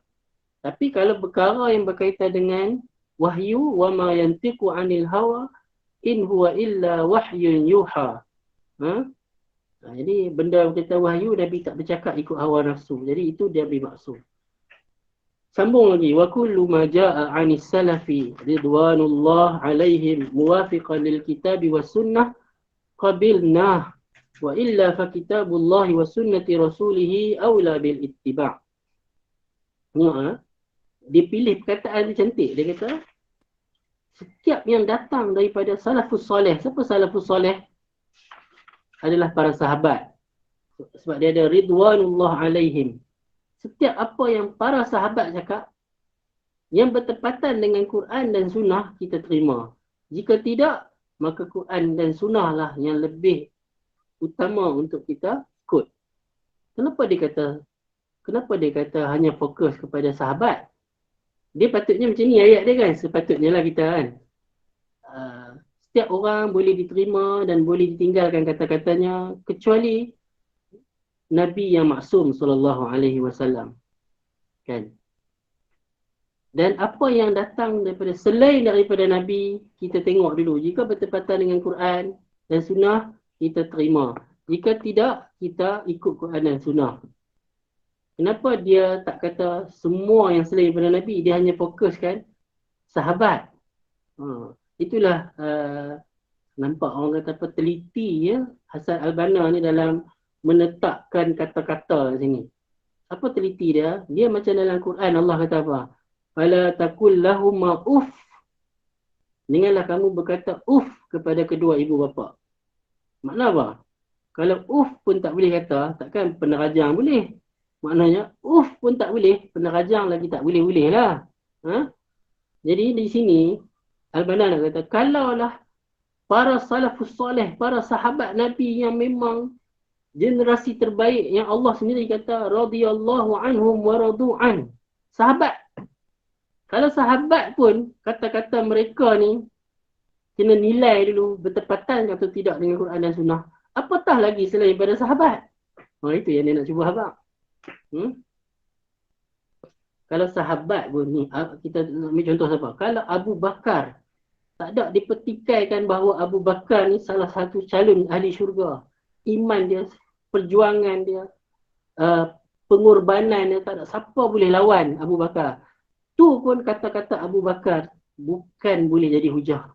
Speaker 3: Tapi kalau perkara yang berkaitan dengan wahyu, wa ma yantiqu 'anil hawa in huwa illa wahyun yuha. Jadi benda berkaitan wahyu, Nabi tak bercakap ikut hawa nafsu. Jadi itu dia bermaksud. Sambung lagi, wa kullu ma jaa 'anis salafi ridwanullah 'alaihim muwafiqan lil kitabi was sunnah qabilnah wa illa fa kitabullah wa sunnati rasulih aula bil ittiba'. Dia pilih perkataan dia cantik. Dia kata setiap yang datang daripada salafus soleh. Siapa salafus soleh? Adalah para sahabat. Sebab dia ada ridwanullah 'alaihim. Setiap apa yang para sahabat cakap yang bertepatan dengan Quran dan Sunnah, kita terima. Jika tidak, maka Quran dan Sunnah lah yang lebih utama untuk kita ikut. Kenapa dia kata hanya fokus kepada sahabat? Dia patutnya macam ni ayat dia kan. Sepatutnya lah kita kan. Setiap orang boleh diterima dan boleh ditinggalkan kata-katanya kecuali Nabi yang maksum sallallahu alaihi wasallam. Kan? Dan apa yang datang daripada selain daripada Nabi, kita tengok dulu. Jika bertepatan dengan Quran dan Sunnah, kita terima. Jika tidak, kita ikut Quran dan Sunnah. Kenapa dia tak kata semua yang selain daripada Nabi, dia hanya fokuskan sahabat. Itulah nampak orang kata apa, teliti ya Hasan Al-Banna ni dalam menetapkan kata-kata di sini. Apa teliti dia? Dia macam dalam Quran Allah kata apa? Fala takul lahuma uff. Janganlah kamu berkata uff kepada kedua ibu bapa. Makna apa? Kalau uff pun tak boleh kata, takkan penerajang boleh. Maknanya uff pun tak boleh, penerajang lagi tak boleh-boleh lah. Jadi di sini Al-Banna nak kata, kalaulah para salafus soleh, para sahabat Nabi yang memang generasi terbaik yang Allah sendiri kata radhiyallahu anhum wa radu'an. Sahabat. Kalau sahabat pun kata-kata mereka ni kena nilai dulu bertepatan atau tidak dengan Quran dan Sunnah. Apatah lagi selain daripada sahabat. Itu yang dia nak cuba abang. Kalau sahabat pun ni, kita ambil contoh siapa? Kalau Abu Bakar, tak ada dipertikaikan bahawa Abu Bakar ni salah satu calon ahli syurga. Iman dia, perjuangan dia, pengorbanan dia, tak ada siapa boleh lawan Abu Bakar. Tu pun kata-kata Abu Bakar bukan boleh jadi hujah.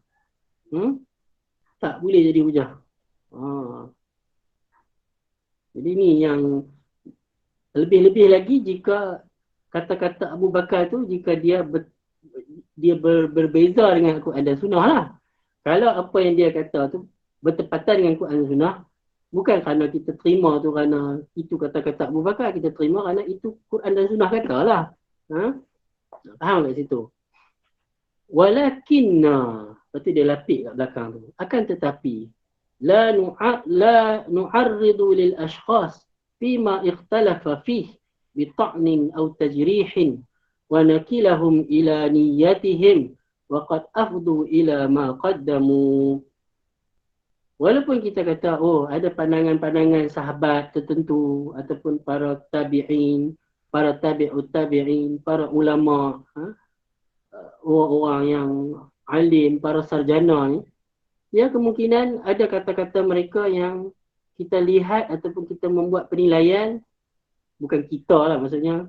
Speaker 3: Tak boleh jadi hujah. Jadi ni yang lebih-lebih lagi jika kata-kata Abu Bakar tu, jika dia berbeza dengan Quran dan Sunnah lah. Kalau apa yang dia kata tu bertepatan dengan Quran dan Sunnah, bukan kerana kita terima tu kerana itu kata-kata Abu Bakar, kita terima kerana itu Quran dan Sunnah kata lah. Faham kat situ? Walakinna, lepas tu dia lapik kat belakang tu. Akan tetapi, la nu'arridu lil ashkhas fima ikhtalafa fih bita'nin aw tajrihin wa nakilahum ila niyatihim wa qad afdu ila ma qaddamu. Walaupun kita kata, ada pandangan-pandangan sahabat tertentu ataupun para tabi'in, para tabi'ut tabi'in, para ulama, orang-orang yang alim, para sarjana ni, ya kemungkinan ada kata-kata mereka yang kita lihat ataupun kita membuat penilaian, bukan kita lah maksudnya,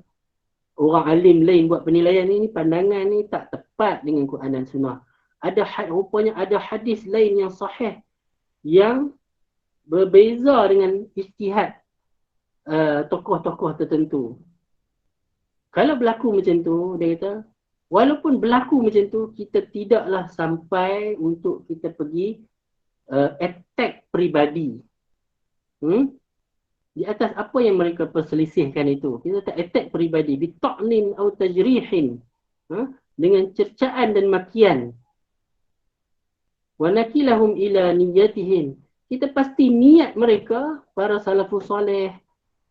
Speaker 3: orang alim lain buat penilaian ni, pandangan ni tak tepat dengan Quran dan Sunnah. Rupanya ada hadis lain yang sahih yang berbeza dengan ijtihad tokoh-tokoh tertentu. Kalau berlaku macam tu, dia kata, walaupun berlaku macam tu, kita tidaklah sampai untuk kita pergi attack peribadi. Di atas apa yang mereka perselisihkan itu. Kita tak attack peribadi. Bita'nin atau tajrihin. Dengan cercaan dan makian. Wa nakilahum ila niyatihim. Kita pasti niat mereka, para salafus soleh,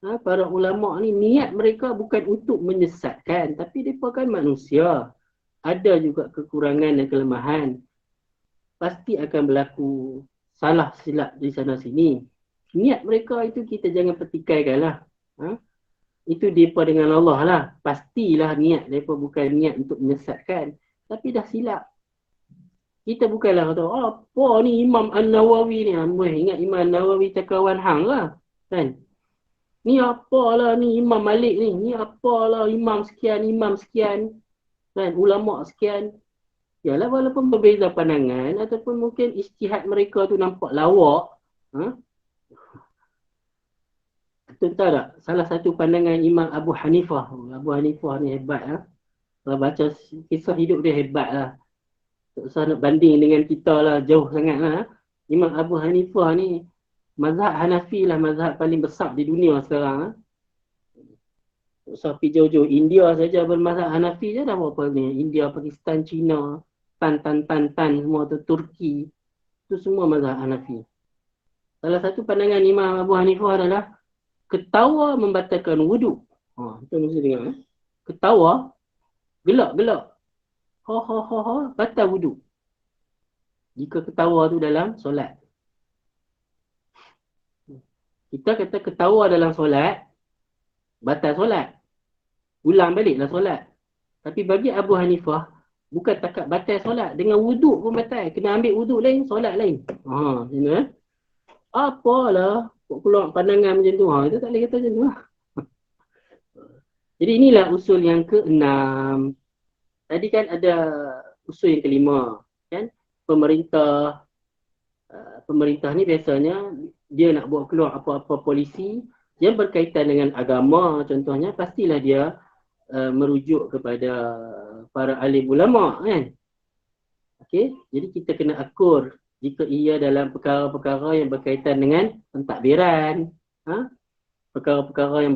Speaker 3: para ulama' ni, niat mereka bukan untuk menyesatkan. Tapi mereka kan manusia. Ada juga kekurangan dan kelemahan. Pasti akan berlaku salah silap di sana sini. Niat mereka itu kita jangan pertikaikan lah. Itu mereka dengan Allah lah. Pastilah niat mereka bukan niat untuk menyesatkan. Tapi dah silap. Kita bukanlah kata, apa ni Imam An-Nawawi ni? Ingat Imam An-Nawawi cakawan hang lah. Kan? Ni apalah ni Imam Malik ni? Ni apalah imam sekian. Kan? Ulama' sekian. Yalah, walaupun berbeza pandangan ataupun mungkin ijtihad mereka tu nampak lawak. Tahu tak? Salah satu pandangan Imam Abu Hanifah. Abu Hanifah ni hebat. Kalau baca kisah hidup dia hebat lah. Tak usah nak banding dengan kita lah. Jauh sangat lah. Imam Abu Hanifah ni mazhab Hanafi lah mazhab paling besar di dunia sekarang. Tak usah pergi jauh-jauh. India saja bermazhab Hanafi je dah berapa ni. India, Pakistan, China, Tan semua tu, Turki. Itu semua mazhab Hanafi. Salah satu pandangan Imam Abu Hanifah adalah ketawa membatalkan wuduk. Kita mesti dengar. Ketawa, gelak. Ha, batal wuduk. Jika ketawa tu dalam solat. Kita kata ketawa dalam solat, batal solat. Ulang baliklah solat. Tapi bagi Abu Hanifah, bukan takat batal solat. Dengan wuduk pun batal. Kena ambil wuduk lain, solat lain. Apalah, keluar pandangan macam tu. Itu tak boleh kata macam tu. Jadi inilah usul yang ke-6. Tadi kan ada usul yang ke-5. Kan? Pemerintah ni biasanya dia nak buat keluar apa-apa polisi yang berkaitan dengan agama contohnya, pastilah dia merujuk kepada para alim ulama kan. Okey, jadi kita kena akur jika ia dalam perkara-perkara yang berkaitan dengan pentadbiran, perkara-perkara yang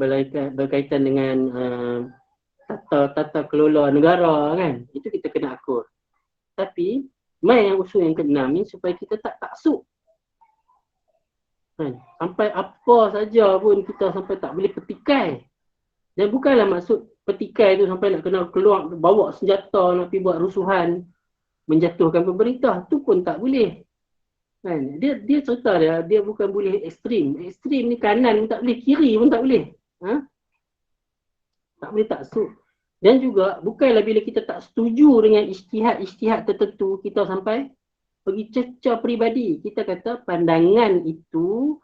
Speaker 3: berkaitan dengan tata kelola negara kan. Itu kita kena akur. Tapi mai yang usul yang ke-6 ni supaya kita tak taksub. Kan? Sampai apa saja pun kita sampai tak boleh petikai. Dan bukanlah maksud petikai tu sampai nak kena keluar bawa senjata nak pergi buat rusuhan menjatuhkan pemerintah, tu pun tak boleh. Kan? Dia cerita dia bukan boleh ekstrim. Ekstrim ni kanan pun tak boleh, kiri pun tak boleh. Tak boleh taksub. Dan juga bukanlah bila kita tak setuju dengan ijtihad tertentu kita sampai pergi cecah peribadi. Kita kata pandangan itu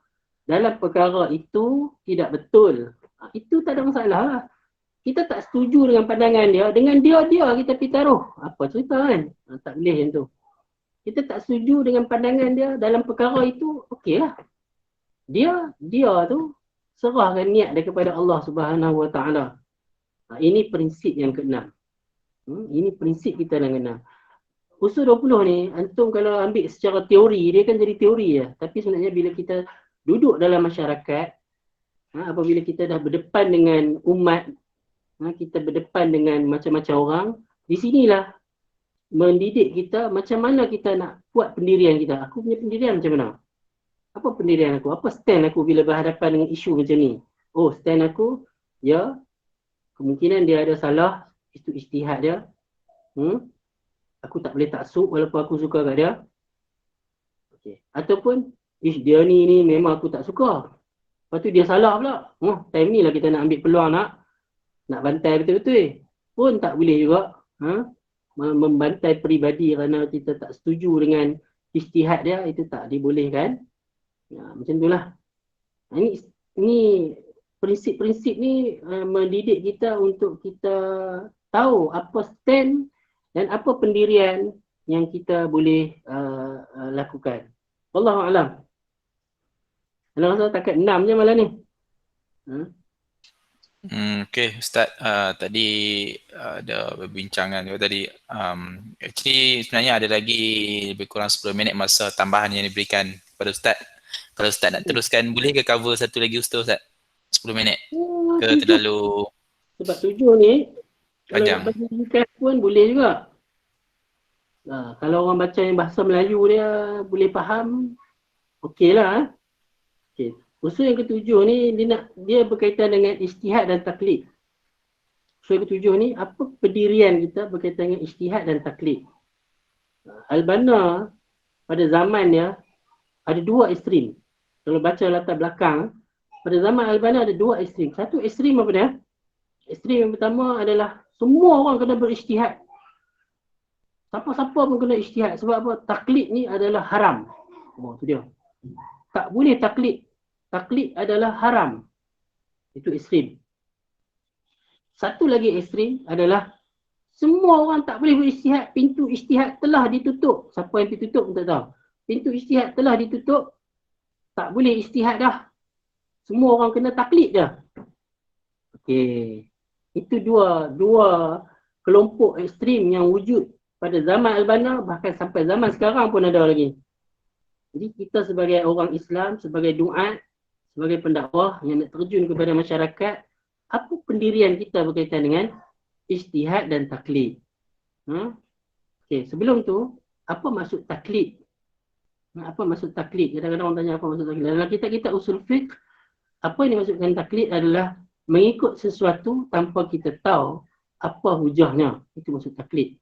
Speaker 3: dalam perkara itu tidak betul. Itu tak ada masalah lah. Kita tak setuju dengan pandangan dia, dengan dia kita pergi taruh. Apa cerita kan? Tak boleh macam tu. Kita tak setuju dengan pandangan dia dalam perkara itu, okey lah. Dia tu serahkan niat dia kepada Allah Subhanahu Wa Taala. Ini prinsip yang ke-6. Ini prinsip kita yang ke-6. Usul 20 ni, antum kalau ambil secara teori, dia kan jadi teori ya. Tapi sebenarnya bila kita duduk dalam masyarakat, apabila kita dah berdepan dengan umat, kita berdepan dengan macam-macam orang, di sinilah mendidik kita macam mana kita nak buat pendirian kita. Aku punya pendirian macam mana? Apa pendirian aku? Apa stand aku bila berhadapan dengan isu macam ni? Oh, stand aku, ya, kemungkinan dia ada salah, itu ijtihad dia. Aku tak boleh taksub walaupun aku suka kat dia. Okay. Ataupun, dia ni memang aku tak suka. Lepas tu dia salah pula. Time ni lah kita nak ambil peluang nak bantai betul-betul. Pun tak boleh juga. Membantai peribadi kerana kita tak setuju dengan ijtihad dia, itu tak dibolehkan. Macam itulah. Ini prinsip-prinsip ni mendidik kita untuk kita tahu apa stand dan apa pendirian yang kita boleh lakukan. Wallahu a'lam. Ana rasa takat 6 je malam ni.
Speaker 1: Okay, Ustaz, tadi ada perbincangan tadi. Actually sebenarnya ada lagi lebih kurang 10 minit masa tambahan yang diberikan kepada Ustaz. Kalau Ustaz nak teruskan, boleh ke cover satu lagi Ustaz? 10 minit? Ke terlalu...
Speaker 3: Sebab 7 ni, kalau
Speaker 1: Panjang.
Speaker 3: nak bagi ringkas pun boleh juga. Kalau orang baca yang bahasa Melayu dia boleh faham, okey lah. Okay. Usul yang ke-7 ni dia berkaitan dengan ijtihad dan taklid. Usul yang ke-7 ni apa pendirian kita berkaitan dengan ijtihad dan taklid. Al-Banna pada zamannya ada 2 ekstrim. Kalau baca latar belakang, pada zaman Al-Banna ada 2 ekstrim. Satu ekstrim apa dia? Ekstrim yang pertama adalah semua orang kena berijtihad. Siapa-siapa pun kena ijtihad. Sebab apa? Taklid ni adalah haram. Tu dia. Tak boleh taklid. Taklid adalah haram. Itu ekstrim. Satu lagi ekstrim adalah semua orang tak boleh berijtihad. Pintu ijtihad telah ditutup. Siapa yang ditutup pun tak tahu. Pintu ijtihad telah ditutup. Tak boleh ijtihad dah. Semua orang kena taklid je. Okey. Itu dua kelompok ekstrim yang wujud pada zaman Al-Banna, bahkan sampai zaman sekarang pun ada lagi. Jadi kita sebagai orang Islam, sebagai duat, sebagai pendakwah yang nak terjun kepada masyarakat, apa pendirian kita berkaitan dengan ijtihad dan taklid? Okey, sebelum tu, apa maksud taklid? Apa maksud taklid? Kadang-kadang orang tanya apa maksud taklid. Dalam kitab-kitab usul fiqh, apa yang dimaksudkan taklid adalah mengikut sesuatu tanpa kita tahu apa hujahnya. Itu maksud taklid.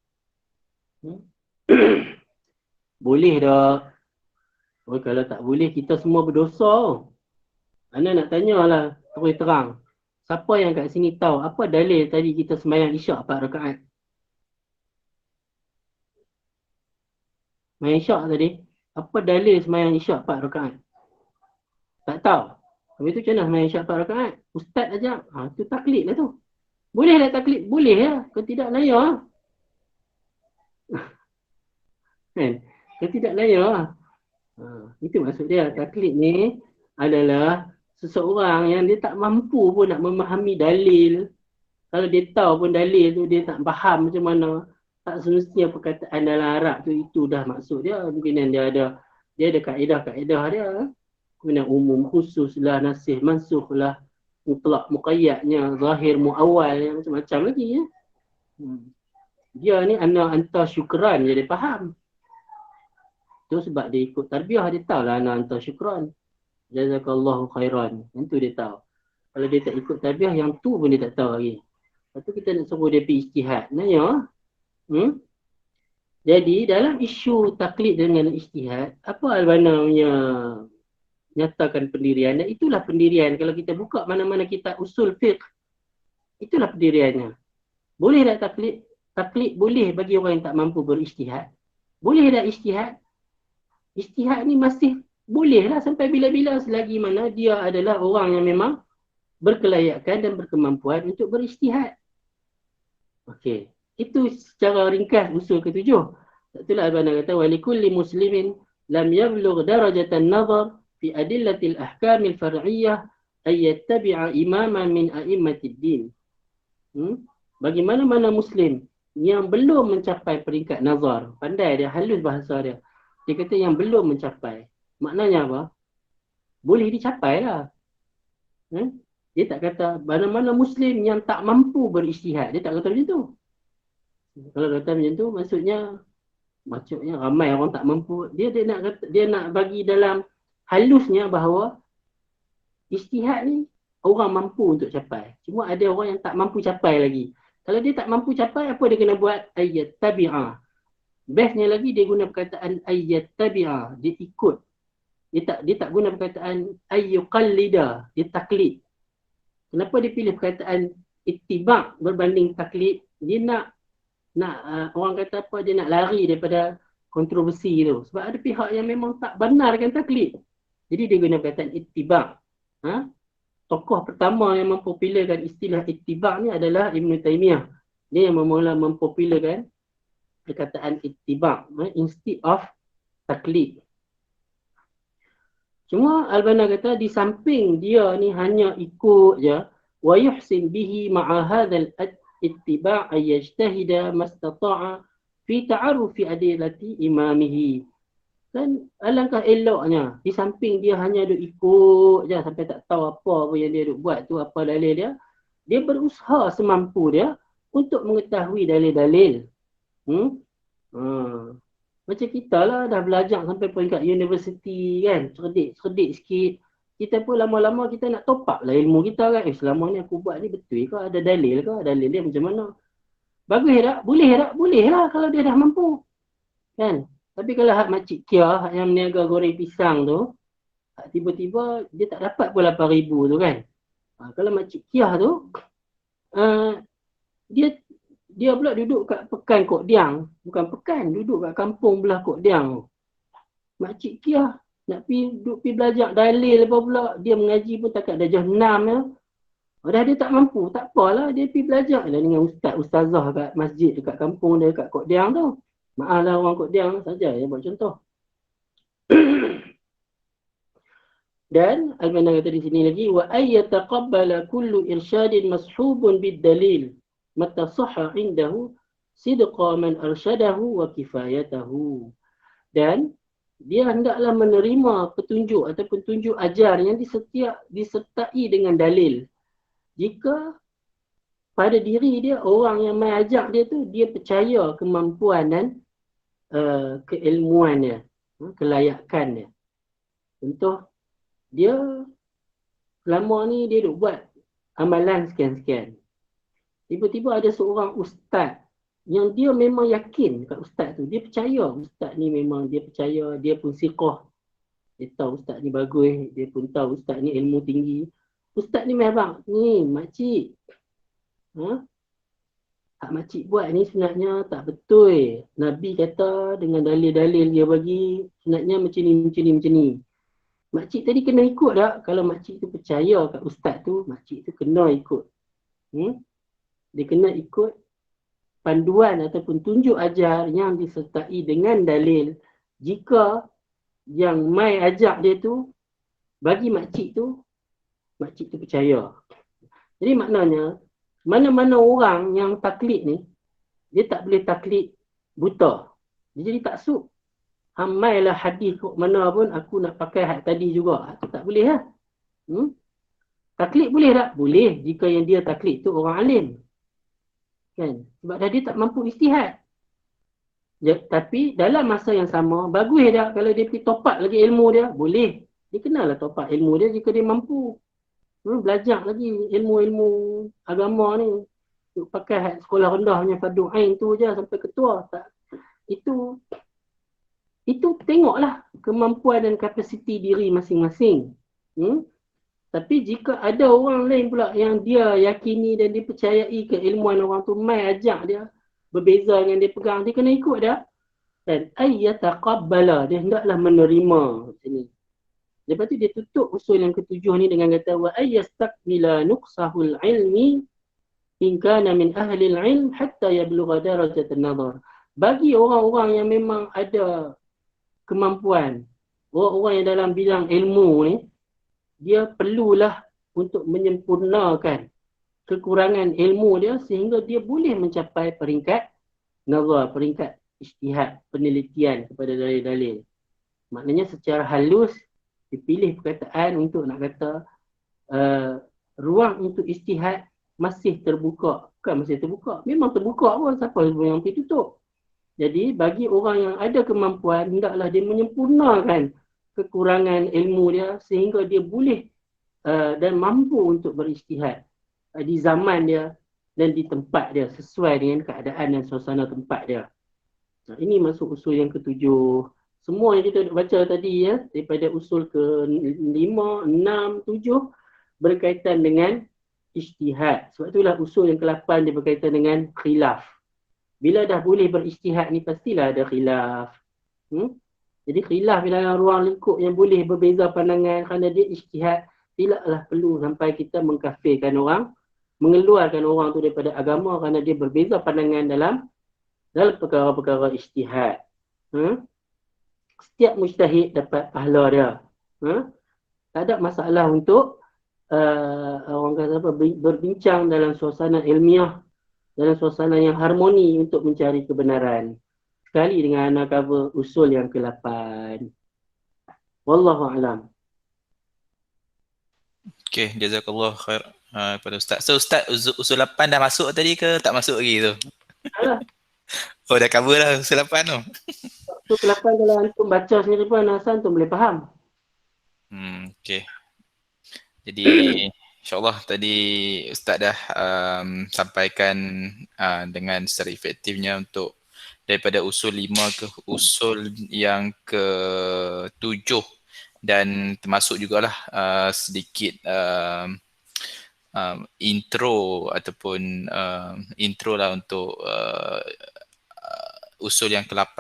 Speaker 3: Boleh dah. Kalau tak boleh, kita semua berdosa. Ana nak tanyalah terus terang. Siapa yang kat sini tahu apa dalil tadi kita sembahyang isyak 4 rakaat? Sembahyang isyak tadi, apa dalil sembahyang isyak 4 rakaat? Tak tahu. Habis tu macam mana sembahyang isyak 4 rakaat? Ustaz ajak. Tu taklid lah tu. Boleh lah taklid? Boleh ya. Kalau tidak layar lah. Kan? Kalau tidak layar lah. Itu maksud dia. Taklid ni adalah seseorang yang dia tak mampu pun nak memahami dalil. Kalau dia tahu pun dalil tu dia tak faham macam mana. Tak semestinya perkataan dalam Arab tu itu dah maksud dia. Mungkin dia ada kaedah-kaedah dia. Kemudian umum, khusus lah, nasih, mansukh lah, mutlak, muqayyadnya, zahir, muawal, yang macam-macam lagi ya. Dia ni anta syukran je dia faham. Tu sebab dia ikut tarbiyah, dia tahu lah anta syukran. Jazakallahu khairan. Yang tu dia tahu. Kalau dia tak ikut tarbiyah, yang tu pun dia tak tahu lagi. Lepas tu kita nak suruh dia pergi ijtihad. Nanya. Jadi dalam isu taklid dengan ijtihad, apa Albana punya nyatakan pendirian, dan itulah pendirian. Kalau kita buka mana-mana kitab usul fiqh, itulah pendiriannya. Boleh tak taklid? Taklid boleh bagi orang yang tak mampu berijtihad. Boleh tak ijtihad? Ijtihad ni masih bolehlah sampai bila-bila selagi mana dia adalah orang yang memang berkelayakan dan berkemampuan untuk berijtihad. Okey. Itu secara ringkas usul ketujuh. Itulah Albana kata walikulli muslimin lam yablugh darajatan nazar fi adillatil ahkamil far'iyyah ay yattabi'a imaman min a'immatid din. Bagi mana-mana muslim yang belum mencapai peringkat nazar, pandai dia, halus bahasa dia. Dia kata yang belum mencapai. Maknanya apa? Boleh dicapai lah. Dia tak kata mana-mana muslim yang tak mampu berijtihad. Dia tak kata macam tu. Kalau kata macam tu maksudnya ramai orang tak mampu. Dia nak bagi dalam halusnya bahawa ijtihad ni orang mampu untuk capai. Cuma ada orang yang tak mampu capai lagi. Kalau dia tak mampu capai, apa dia kena buat? Ayat tabi'ah. Bestnya lagi dia guna perkataan ayat tabi'ah. Dia ikut. Dia tak guna perkataan ayyuqallida. Dia taklid. Kenapa dia pilih perkataan ittiba' berbanding taklid? Dia nak orang kata apa, dia nak lari daripada kontroversi tu. Sebab ada pihak yang memang tak benarkan taklid. Jadi dia guna perkataan ittiba'. Tokoh pertama yang mempopularkan istilah ittiba' ni adalah Ibn Taymiyah. Dia yang memula mempopularkan perkataan ittiba' instead of taklid. Cuma Albana kata di samping dia ni hanya ikut je wa yuhsin bihi ma'a hadzal ittiba' ay yajtahida mastata'a fi ta'arrufi adillati imamihi. Kan alangkah eloknya di samping dia hanya duk ikut je sampai tak tahu apa yang dia duk buat tu, apa dalil dia. Dia berusaha semampu dia untuk mengetahui dalil-dalil. Macam kita lah dah belajar sampai peringkat universiti kan, cerdik sikit. Kita pun lama-lama kita nak top up lah ilmu kita kan. Selama ni aku buat ni betul ke? Ada dalil ke? Dalil dia macam mana? Bagus tak? Boleh tak? Boleh lah kalau dia dah mampu. Kan? Tapi kalau hak makcik Kia yang meniaga goreng pisang tu, tiba-tiba dia tak dapat pun 8,000 tu kan. Kalau makcik Kia tu, dia pula duduk kat Pekan Kok Diang. Bukan Pekan, duduk kat kampung belah Kok Diang. Makcik Kia nak pergi belajar dalil apa pula. Dia mengaji pun takat darjah 6 ya. Dah dia tak mampu, tak apalah. Dia pergi belajar lah dengan ustazah kat masjid dekat kampung dia kat Kok Diang tu. Maaf lah orang Kok Diang saja ya buat contoh. Dan Albana kata di sini lagi wa ayyataqabbala kullu irsyadin mashubun bid dalil mata sahha indahu sidqa man arsyadahu wa kifayatahu. Dan dia hendaklah menerima petunjuk ataupun tunjuk ajar yang disertai dengan dalil jika pada diri dia orang yang mai ajak dia tu dia percaya kemampuan dan keilmuan dia, kelayakan dia. Contoh dia lama ni dia duk buat amalan sekian-sekian. Tiba-tiba ada seorang ustaz yang dia memang yakin kat ustaz tu. Dia percaya ustaz ni memang dia percaya, dia pun siqah. Dia tahu ustaz ni bagus, dia pun tahu ustaz ni ilmu tinggi. Ustaz ni memang, ni makcik. Hak makcik buat ni sebenarnya tak betul. Nabi kata dengan dalil-dalil dia bagi, sebenarnya macam ni. Makcik tadi kena ikut tak? Kalau makcik tu percaya kat ustaz tu, makcik tu kena ikut. Dia kena ikut panduan ataupun tunjuk ajar yang disertai dengan dalil. Jika yang mai ajak dia tu, bagi makcik tu percaya. Jadi maknanya, mana-mana orang yang taklid ni, dia tak boleh taklid buta. Dia jadi taksub. Hamailah hadis kok mana pun, aku nak pakai had tadi juga. Itu tak boleh lah. Taklid boleh tak? Boleh, jika yang dia taklid tu orang alim. Kan? Sebab dah dia tak mampu ijtihad. Tapi dalam masa yang sama, bagus tak kalau dia pergi topak lagi ilmu dia? Boleh. Dia kenalah topak ilmu dia jika dia mampu. Belajar lagi ilmu-ilmu agama ni. Pakai sekolah rendah punya fardu ain tu je sampai ketua. Tak. Itu tengoklah kemampuan dan kapasiti diri masing-masing. Tapi jika ada orang lain pula yang dia yakini dan dipercayai keilmuan orang tu, mai ajak dia, berbeza dengan dia pegang, dia kena ikut dah. Dan ayyataqabbala, dia hendaklah menerima macam ni. Lepas tu dia tutup usul yang ketujuh ni dengan kata wa ayyastakmila nuqsahul ilmi in kana min ahli al-ilm hatta yablugha darajat an-nazar. Bagi orang-orang yang memang ada kemampuan, orang-orang yang dalam bidang ilmu ni, dia perlulah untuk menyempurnakan kekurangan ilmu dia sehingga dia boleh mencapai peringkat nazar, peringkat ijtihad, penelitian kepada dalil-dalil. Maknanya secara halus dipilih perkataan untuk nak kata ruang untuk ijtihad masih terbuka. Bukan masih terbuka, memang terbuka pun, siapa yang pergi tutup. Jadi bagi orang yang ada kemampuan, hendaklah dia menyempurnakan kekurangan ilmu dia sehingga dia boleh dan mampu untuk berijtihad di zaman dia dan di tempat dia sesuai dengan keadaan dan suasana tempat dia. Ini masuk usul yang ketujuh. Semua yang kita baca tadi ya, daripada usul ke-5, 6, 7 berkaitan dengan ijtihad. Sebab itulah usul yang ke-8 dia berkaitan dengan khilaf. Bila dah boleh berijtihad ni pastilah ada khilaf. Jadi khilaf dalam ruang lingkup yang boleh berbeza pandangan kerana dia ijtihad, tidaklah perlu sampai kita mengkafirkan orang, mengeluarkan orang tu daripada agama kerana dia berbeza pandangan dalam perkara-perkara ijtihad. Setiap mujtahid dapat pahala dia. Tak ada masalah untuk orang kata apa, berbincang dalam suasana ilmiah, dalam suasana yang harmoni untuk mencari kebenaran. Sekali dengan anak cover usul yang ke-8. Wallahu a'lam.
Speaker 1: Okay, jazakallah khair kepada Ustaz. So Ustaz, usul 8 dah masuk tadi ke tak masuk lagi tu? Oh, dah cover lah usul 8 tu.
Speaker 3: Usul 8 kalau antum baca sendiri pun asal antum boleh faham.
Speaker 1: Okay. Jadi insyaAllah tadi Ustaz dah sampaikan dengan secara efektifnya untuk daripada usul 5 ke usul yang ke-7 dan termasuk jugalah sedikit intro ataupun intro lah untuk usul yang ke-8.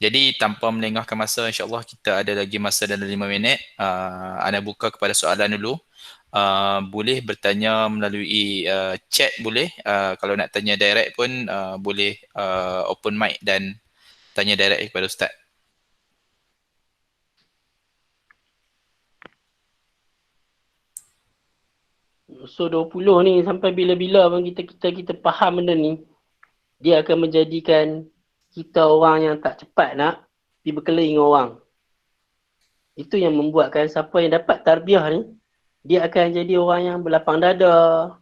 Speaker 1: Jadi tanpa melengahkan masa, insyaAllah kita ada lagi masa dalam 5 minit. Ana buka kepada soalan dulu. Boleh bertanya melalui chat boleh. Kalau nak tanya direct pun boleh open mic dan tanya direct kepada Ustaz.
Speaker 3: So 20 ni sampai bila-bila pun kita faham benda ni, dia akan menjadikan kita orang yang tak cepat nak pergi berkelahi dengan orang. Itu yang membuatkan siapa yang dapat tarbiyah ni, dia akan jadi orang yang berlapang dada.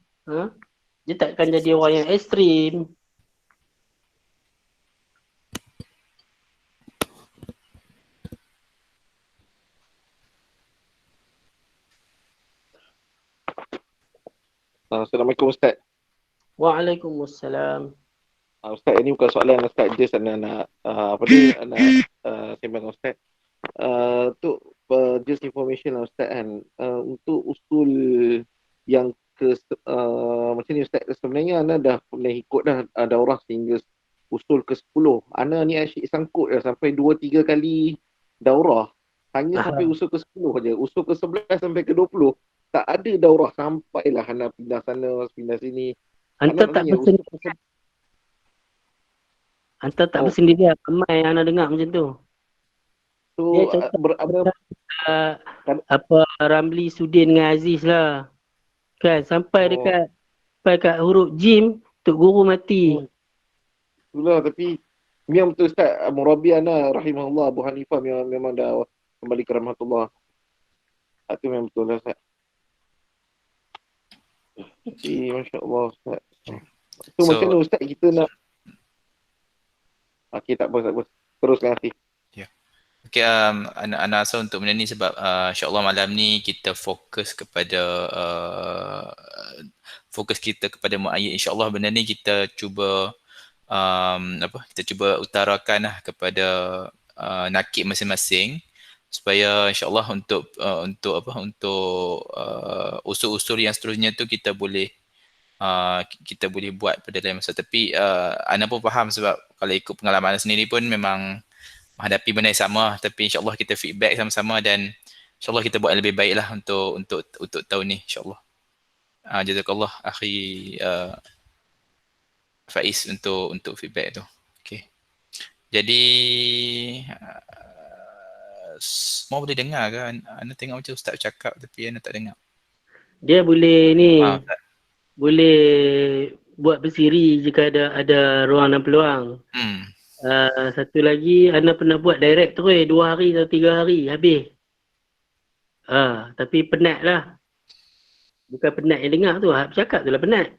Speaker 3: Dia tak akan jadi orang yang ekstrim.
Speaker 4: Assalamualaikum Ustaz.
Speaker 3: Waalaikumsalam.
Speaker 4: Ustaz, ini bukan soalan Ustaz, just nak sembang Ustaz. untuk just information lah Ustaz kan, untuk usul yang macam ni Ustaz, sebenarnya Ana dah pernah ikut dah daurah sehingga usul ke-10. Ana ni asyik sangkut dah sampai 2-3 kali daurah. Hanya sampai usul ke-10 je. Usul ke-11 sampai ke-20 tak ada daurah, sampailah Ana pindah sana, pindah sini.
Speaker 3: Hantar
Speaker 4: Ana nak
Speaker 3: tak
Speaker 4: tanya usul
Speaker 3: bersendirian. Hantar tak
Speaker 4: Oh.
Speaker 3: bersendirian. Ramai yang nak dengar macam tu. Dia
Speaker 4: so
Speaker 3: contoh apa Ramli Sudin dengan Aziz lah. Kan sampai dekat huruf jim Tok Guru mati.
Speaker 4: Itulah, tapi memang betul Ustaz, Murabi ana rahimahullah Abu Hanifah memang dah kembali ke rahmatullah. Itu memang betul lah Ustaz. Jadi masya-Allah Ustaz. So, macam mana Ustaz kita nak okey, tak apa. Teruskan nanti.
Speaker 1: Okay, Ana rasa untuk benda ni sebab insyaAllah malam ni kita fokus kepada fokus kita kepada Mu'ayyid. InsyaAllah benda ni kita cuba kita cuba utarakan lah kepada nakib masing-masing supaya insyaAllah untuk usul-usul yang seterusnya tu kita boleh buat pada lain masa. Tapi Ana pun faham sebab kalau ikut pengalaman Ana sendiri pun memang menghadapi benda yang sama, tapi insyaAllah kita feedback sama-sama dan insyaAllah kita buat yang lebih baik lah untuk tahun ni insyaAllah. Jazakallah akhi Faiz untuk feedback tu. Okay. Jadi semua boleh dengar ke? Ana tengok macam Ustaz cakap tapi Ana tak dengar.
Speaker 3: Dia boleh ni. Boleh buat bersiri jika ada ruang dan peluang. Satu lagi, Ana pernah buat direct terus 2 hari atau 3 hari habis. Tapi penat lah. Bukan penat yang dengar tu, cakap tu lah penat.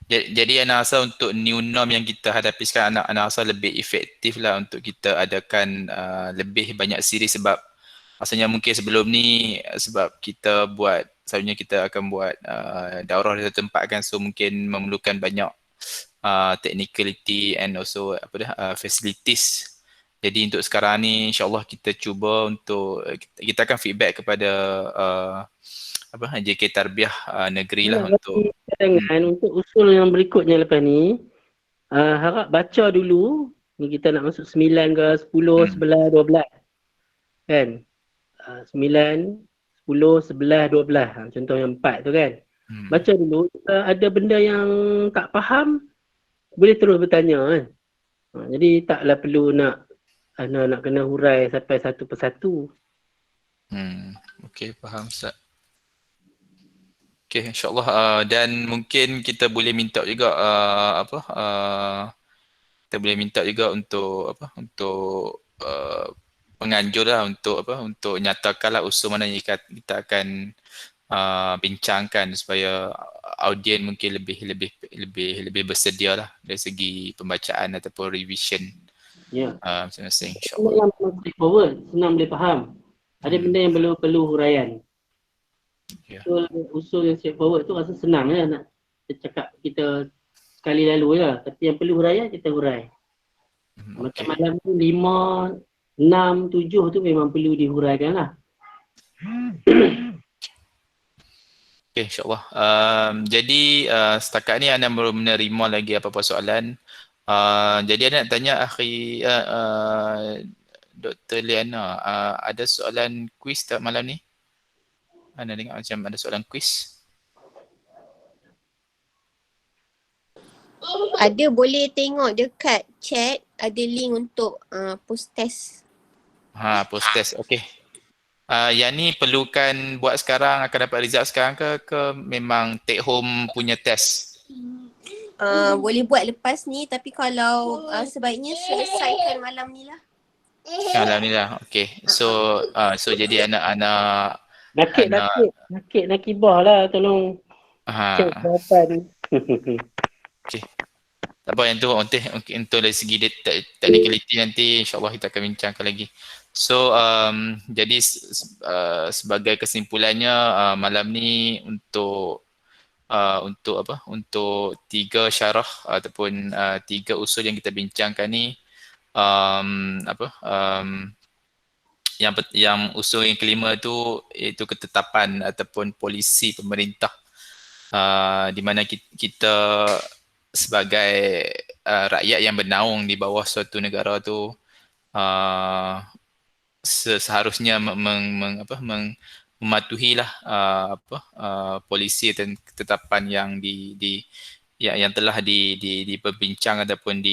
Speaker 1: Jadi Ana rasa untuk new norm yang kita hadapi sekarang, Ana rasa lebih efektif lah untuk kita adakan lebih banyak siri sebab rasanya mungkin sebelum ni sebab kita buat, selalunya kita akan buat daurah di satu tempat kan, so mungkin memerlukan banyak technicality and also facilities. Jadi untuk sekarang ni insyaAllah kita cuba untuk kita akan feedback kepada JK Tarbiyah Negeri lah untuk
Speaker 3: untuk usul yang berikutnya lepas ni, harap baca dulu. Ni kita nak masuk 9 ke 10, 11, 12 kan, 9, 10, 11, 12 contoh yang 4 tu kan. Baca dulu, ada benda yang tak faham boleh terus bertanya kan. Jadi taklah perlu nak kena hurai sampai satu persatu.
Speaker 1: Okey, faham Ustaz. Okey, insyaAllah dan mungkin kita boleh minta juga kita boleh minta juga untuk penganjur lah untuk nyatakanlah usul mana yang kita akan bincangkan supaya audien mungkin lebih bersedia lah dari segi pembacaan ataupun revision masing-masing insyaAllah.
Speaker 3: Yang straightforward, senang boleh faham. Ada benda yang perlu huraian. Usul yang straightforward tu rasa senang lah nak cakap kita sekali lalu je. Tapi yang perlu huraian kita hurai. Macam malam ni 5, 6, 7 tu memang perlu dihuraikan lah.
Speaker 1: Okay, insyaAllah. Jadi setakat ni Ana belum menerima lagi apa-apa soalan. Jadi Ana nak tanya akhi Dr. Liana, ada soalan kuis tak malam ni? Ana dengar macam ada soalan kuis.
Speaker 6: Ada, boleh tengok dekat chat ada link untuk post test.
Speaker 1: Post test. Okey. Yang ni perlukan buat sekarang, akan dapat result sekarang ke memang take home punya test?
Speaker 6: Boleh buat lepas ni, tapi kalau sebaiknya selesaikan malam ni lah.
Speaker 1: Malam ni lah. Okey. So jadi anak-anak
Speaker 3: Nakibah lah, tolong cek jawapan.
Speaker 1: Okey. Tak apa, yang tu untuk dari segi technicality nanti insyaAllah kita akan bincangkan lagi. So jadi sebagai kesimpulannya malam ni untuk 3 syarah ataupun 3 usul yang kita bincangkan ni yang usul yang kelima tu iaitu ketetapan ataupun polisi pemerintah di mana kita sebagai rakyat yang bernaung di bawah suatu negara tu seharusnya mematuhilah polisi dan ketetapan yang yang telah diperbincang ataupun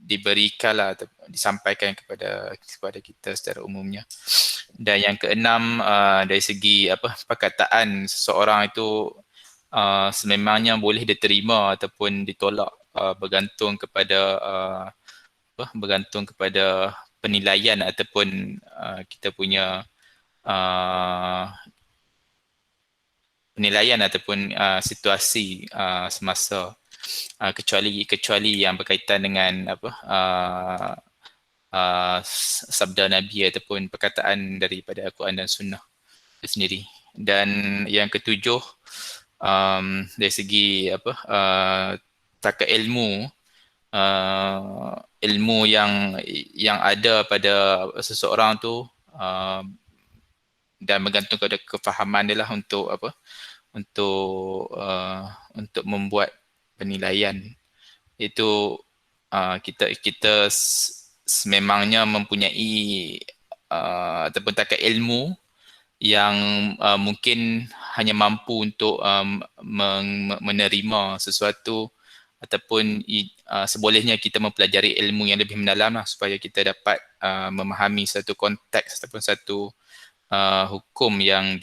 Speaker 1: diberikanlah atau disampaikan kepada kita secara umumnya. Dan yang keenam, dari segi perkataan seseorang itu sememangnya boleh diterima ataupun ditolak, bergantung kepada penilaian ataupun kita punya penilaian ataupun situasi semasa, kecuali yang berkaitan dengan sabda Nabi ataupun perkataan daripada Al-Quran dan Sunnah itu sendiri. Dan yang ketujuh, dari segi takat ilmu, ilmu yang ada pada seseorang tu dan bergantung kepada kefahaman dia lah untuk membuat penilaian. Itu kita sememangnya mempunyai ataupun takat ilmu yang mungkin hanya mampu untuk menerima sesuatu ataupun sebolehnya kita mempelajari ilmu yang lebih mendalam lah, supaya kita dapat memahami satu konteks ataupun satu hukum yang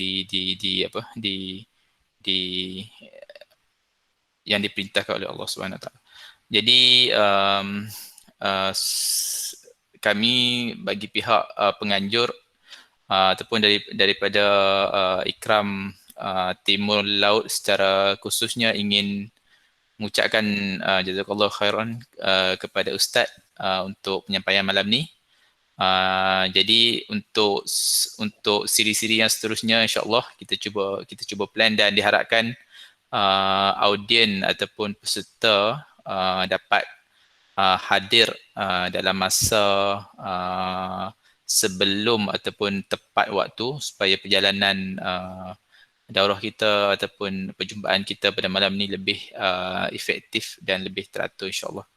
Speaker 1: yang diperintahkan oleh Allah SWT. Jadi kami bagi pihak penganjur ataupun daripada Ikram Timur Laut secara khususnya ingin mengucapkan jazakallahu khairan kepada Ustaz untuk penyampaian malam ni. Jadi untuk siri-siri yang seterusnya, insya-Allah kita cuba plan dan diharapkan audien ataupun peserta dapat hadir dalam masa sebelum ataupun tepat waktu, supaya perjalanan daurah kita ataupun perjumpaan kita pada malam ni lebih efektif dan lebih teratur, insya-Allah.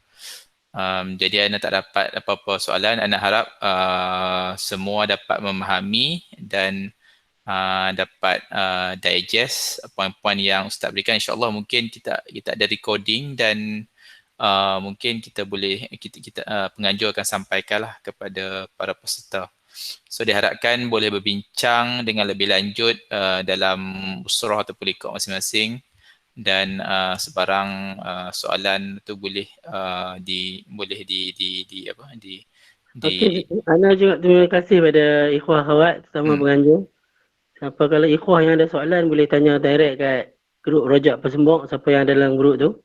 Speaker 1: Jadi Ana tak dapat apa-apa soalan. Ana harap semua dapat memahami dan dapat digest poin-poin yang Ustaz berikan. InsyaAllah mungkin kita ada recording dan mungkin kita penganjur akan sampaikanlah kepada para peserta. So diharapkan boleh berbincang dengan lebih lanjut dalam usrah ataupun liqah masing-masing, dan sebarang soalan tu boleh
Speaker 3: Okey, Ana juga terima kasih pada ikhwah akhwat sama penganjur. Siapa kalau ikhwah yang ada soalan boleh tanya direct kat grup Rojak Pesembok, siapa yang ada dalam grup tu.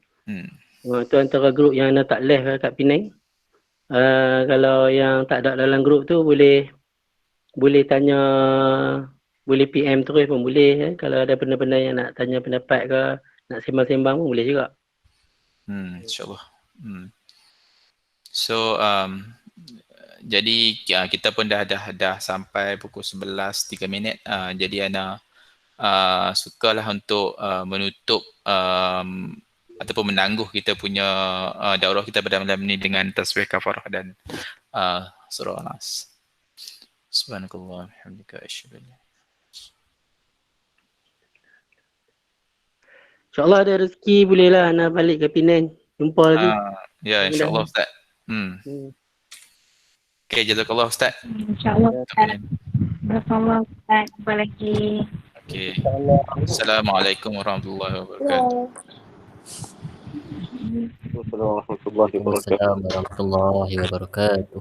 Speaker 3: Tu antara grup yang Ana tak live kat Penang. Kalau yang tak ada dalam grup tu boleh tanya, boleh PM terus pun boleh. Kalau ada benda-benda yang nak tanya pendapat ke, nak sembang-sembang pun boleh juga.
Speaker 1: InsyaAllah. So jadi kita pun dah sampai pukul 11:03. Jadi Ana sukalah untuk menutup ataupun menangguh kita punya daurah kita pada malam ni dengan tasbih kafarah dan surah Nas. Subhanakallah walhamdulillah asyhadu an la ilaha illa anta.
Speaker 3: InsyaAllah ada rezeki bolehlah Ana balik ke Penang. Jumpa lagi.
Speaker 1: Ya, insyaAllah Ustaz. Okay, jazakallah Ustaz.
Speaker 7: InsyaAllah Ustaz. Jazakallah Ustaz. Jumpa lagi.
Speaker 1: Okay. Assalamualaikum warahmatullahi wabarakatuh.
Speaker 4: Assalamualaikum warahmatullahi wabarakatuh.
Speaker 8: Waalaikumsalam warahmatullahi wabarakatuh.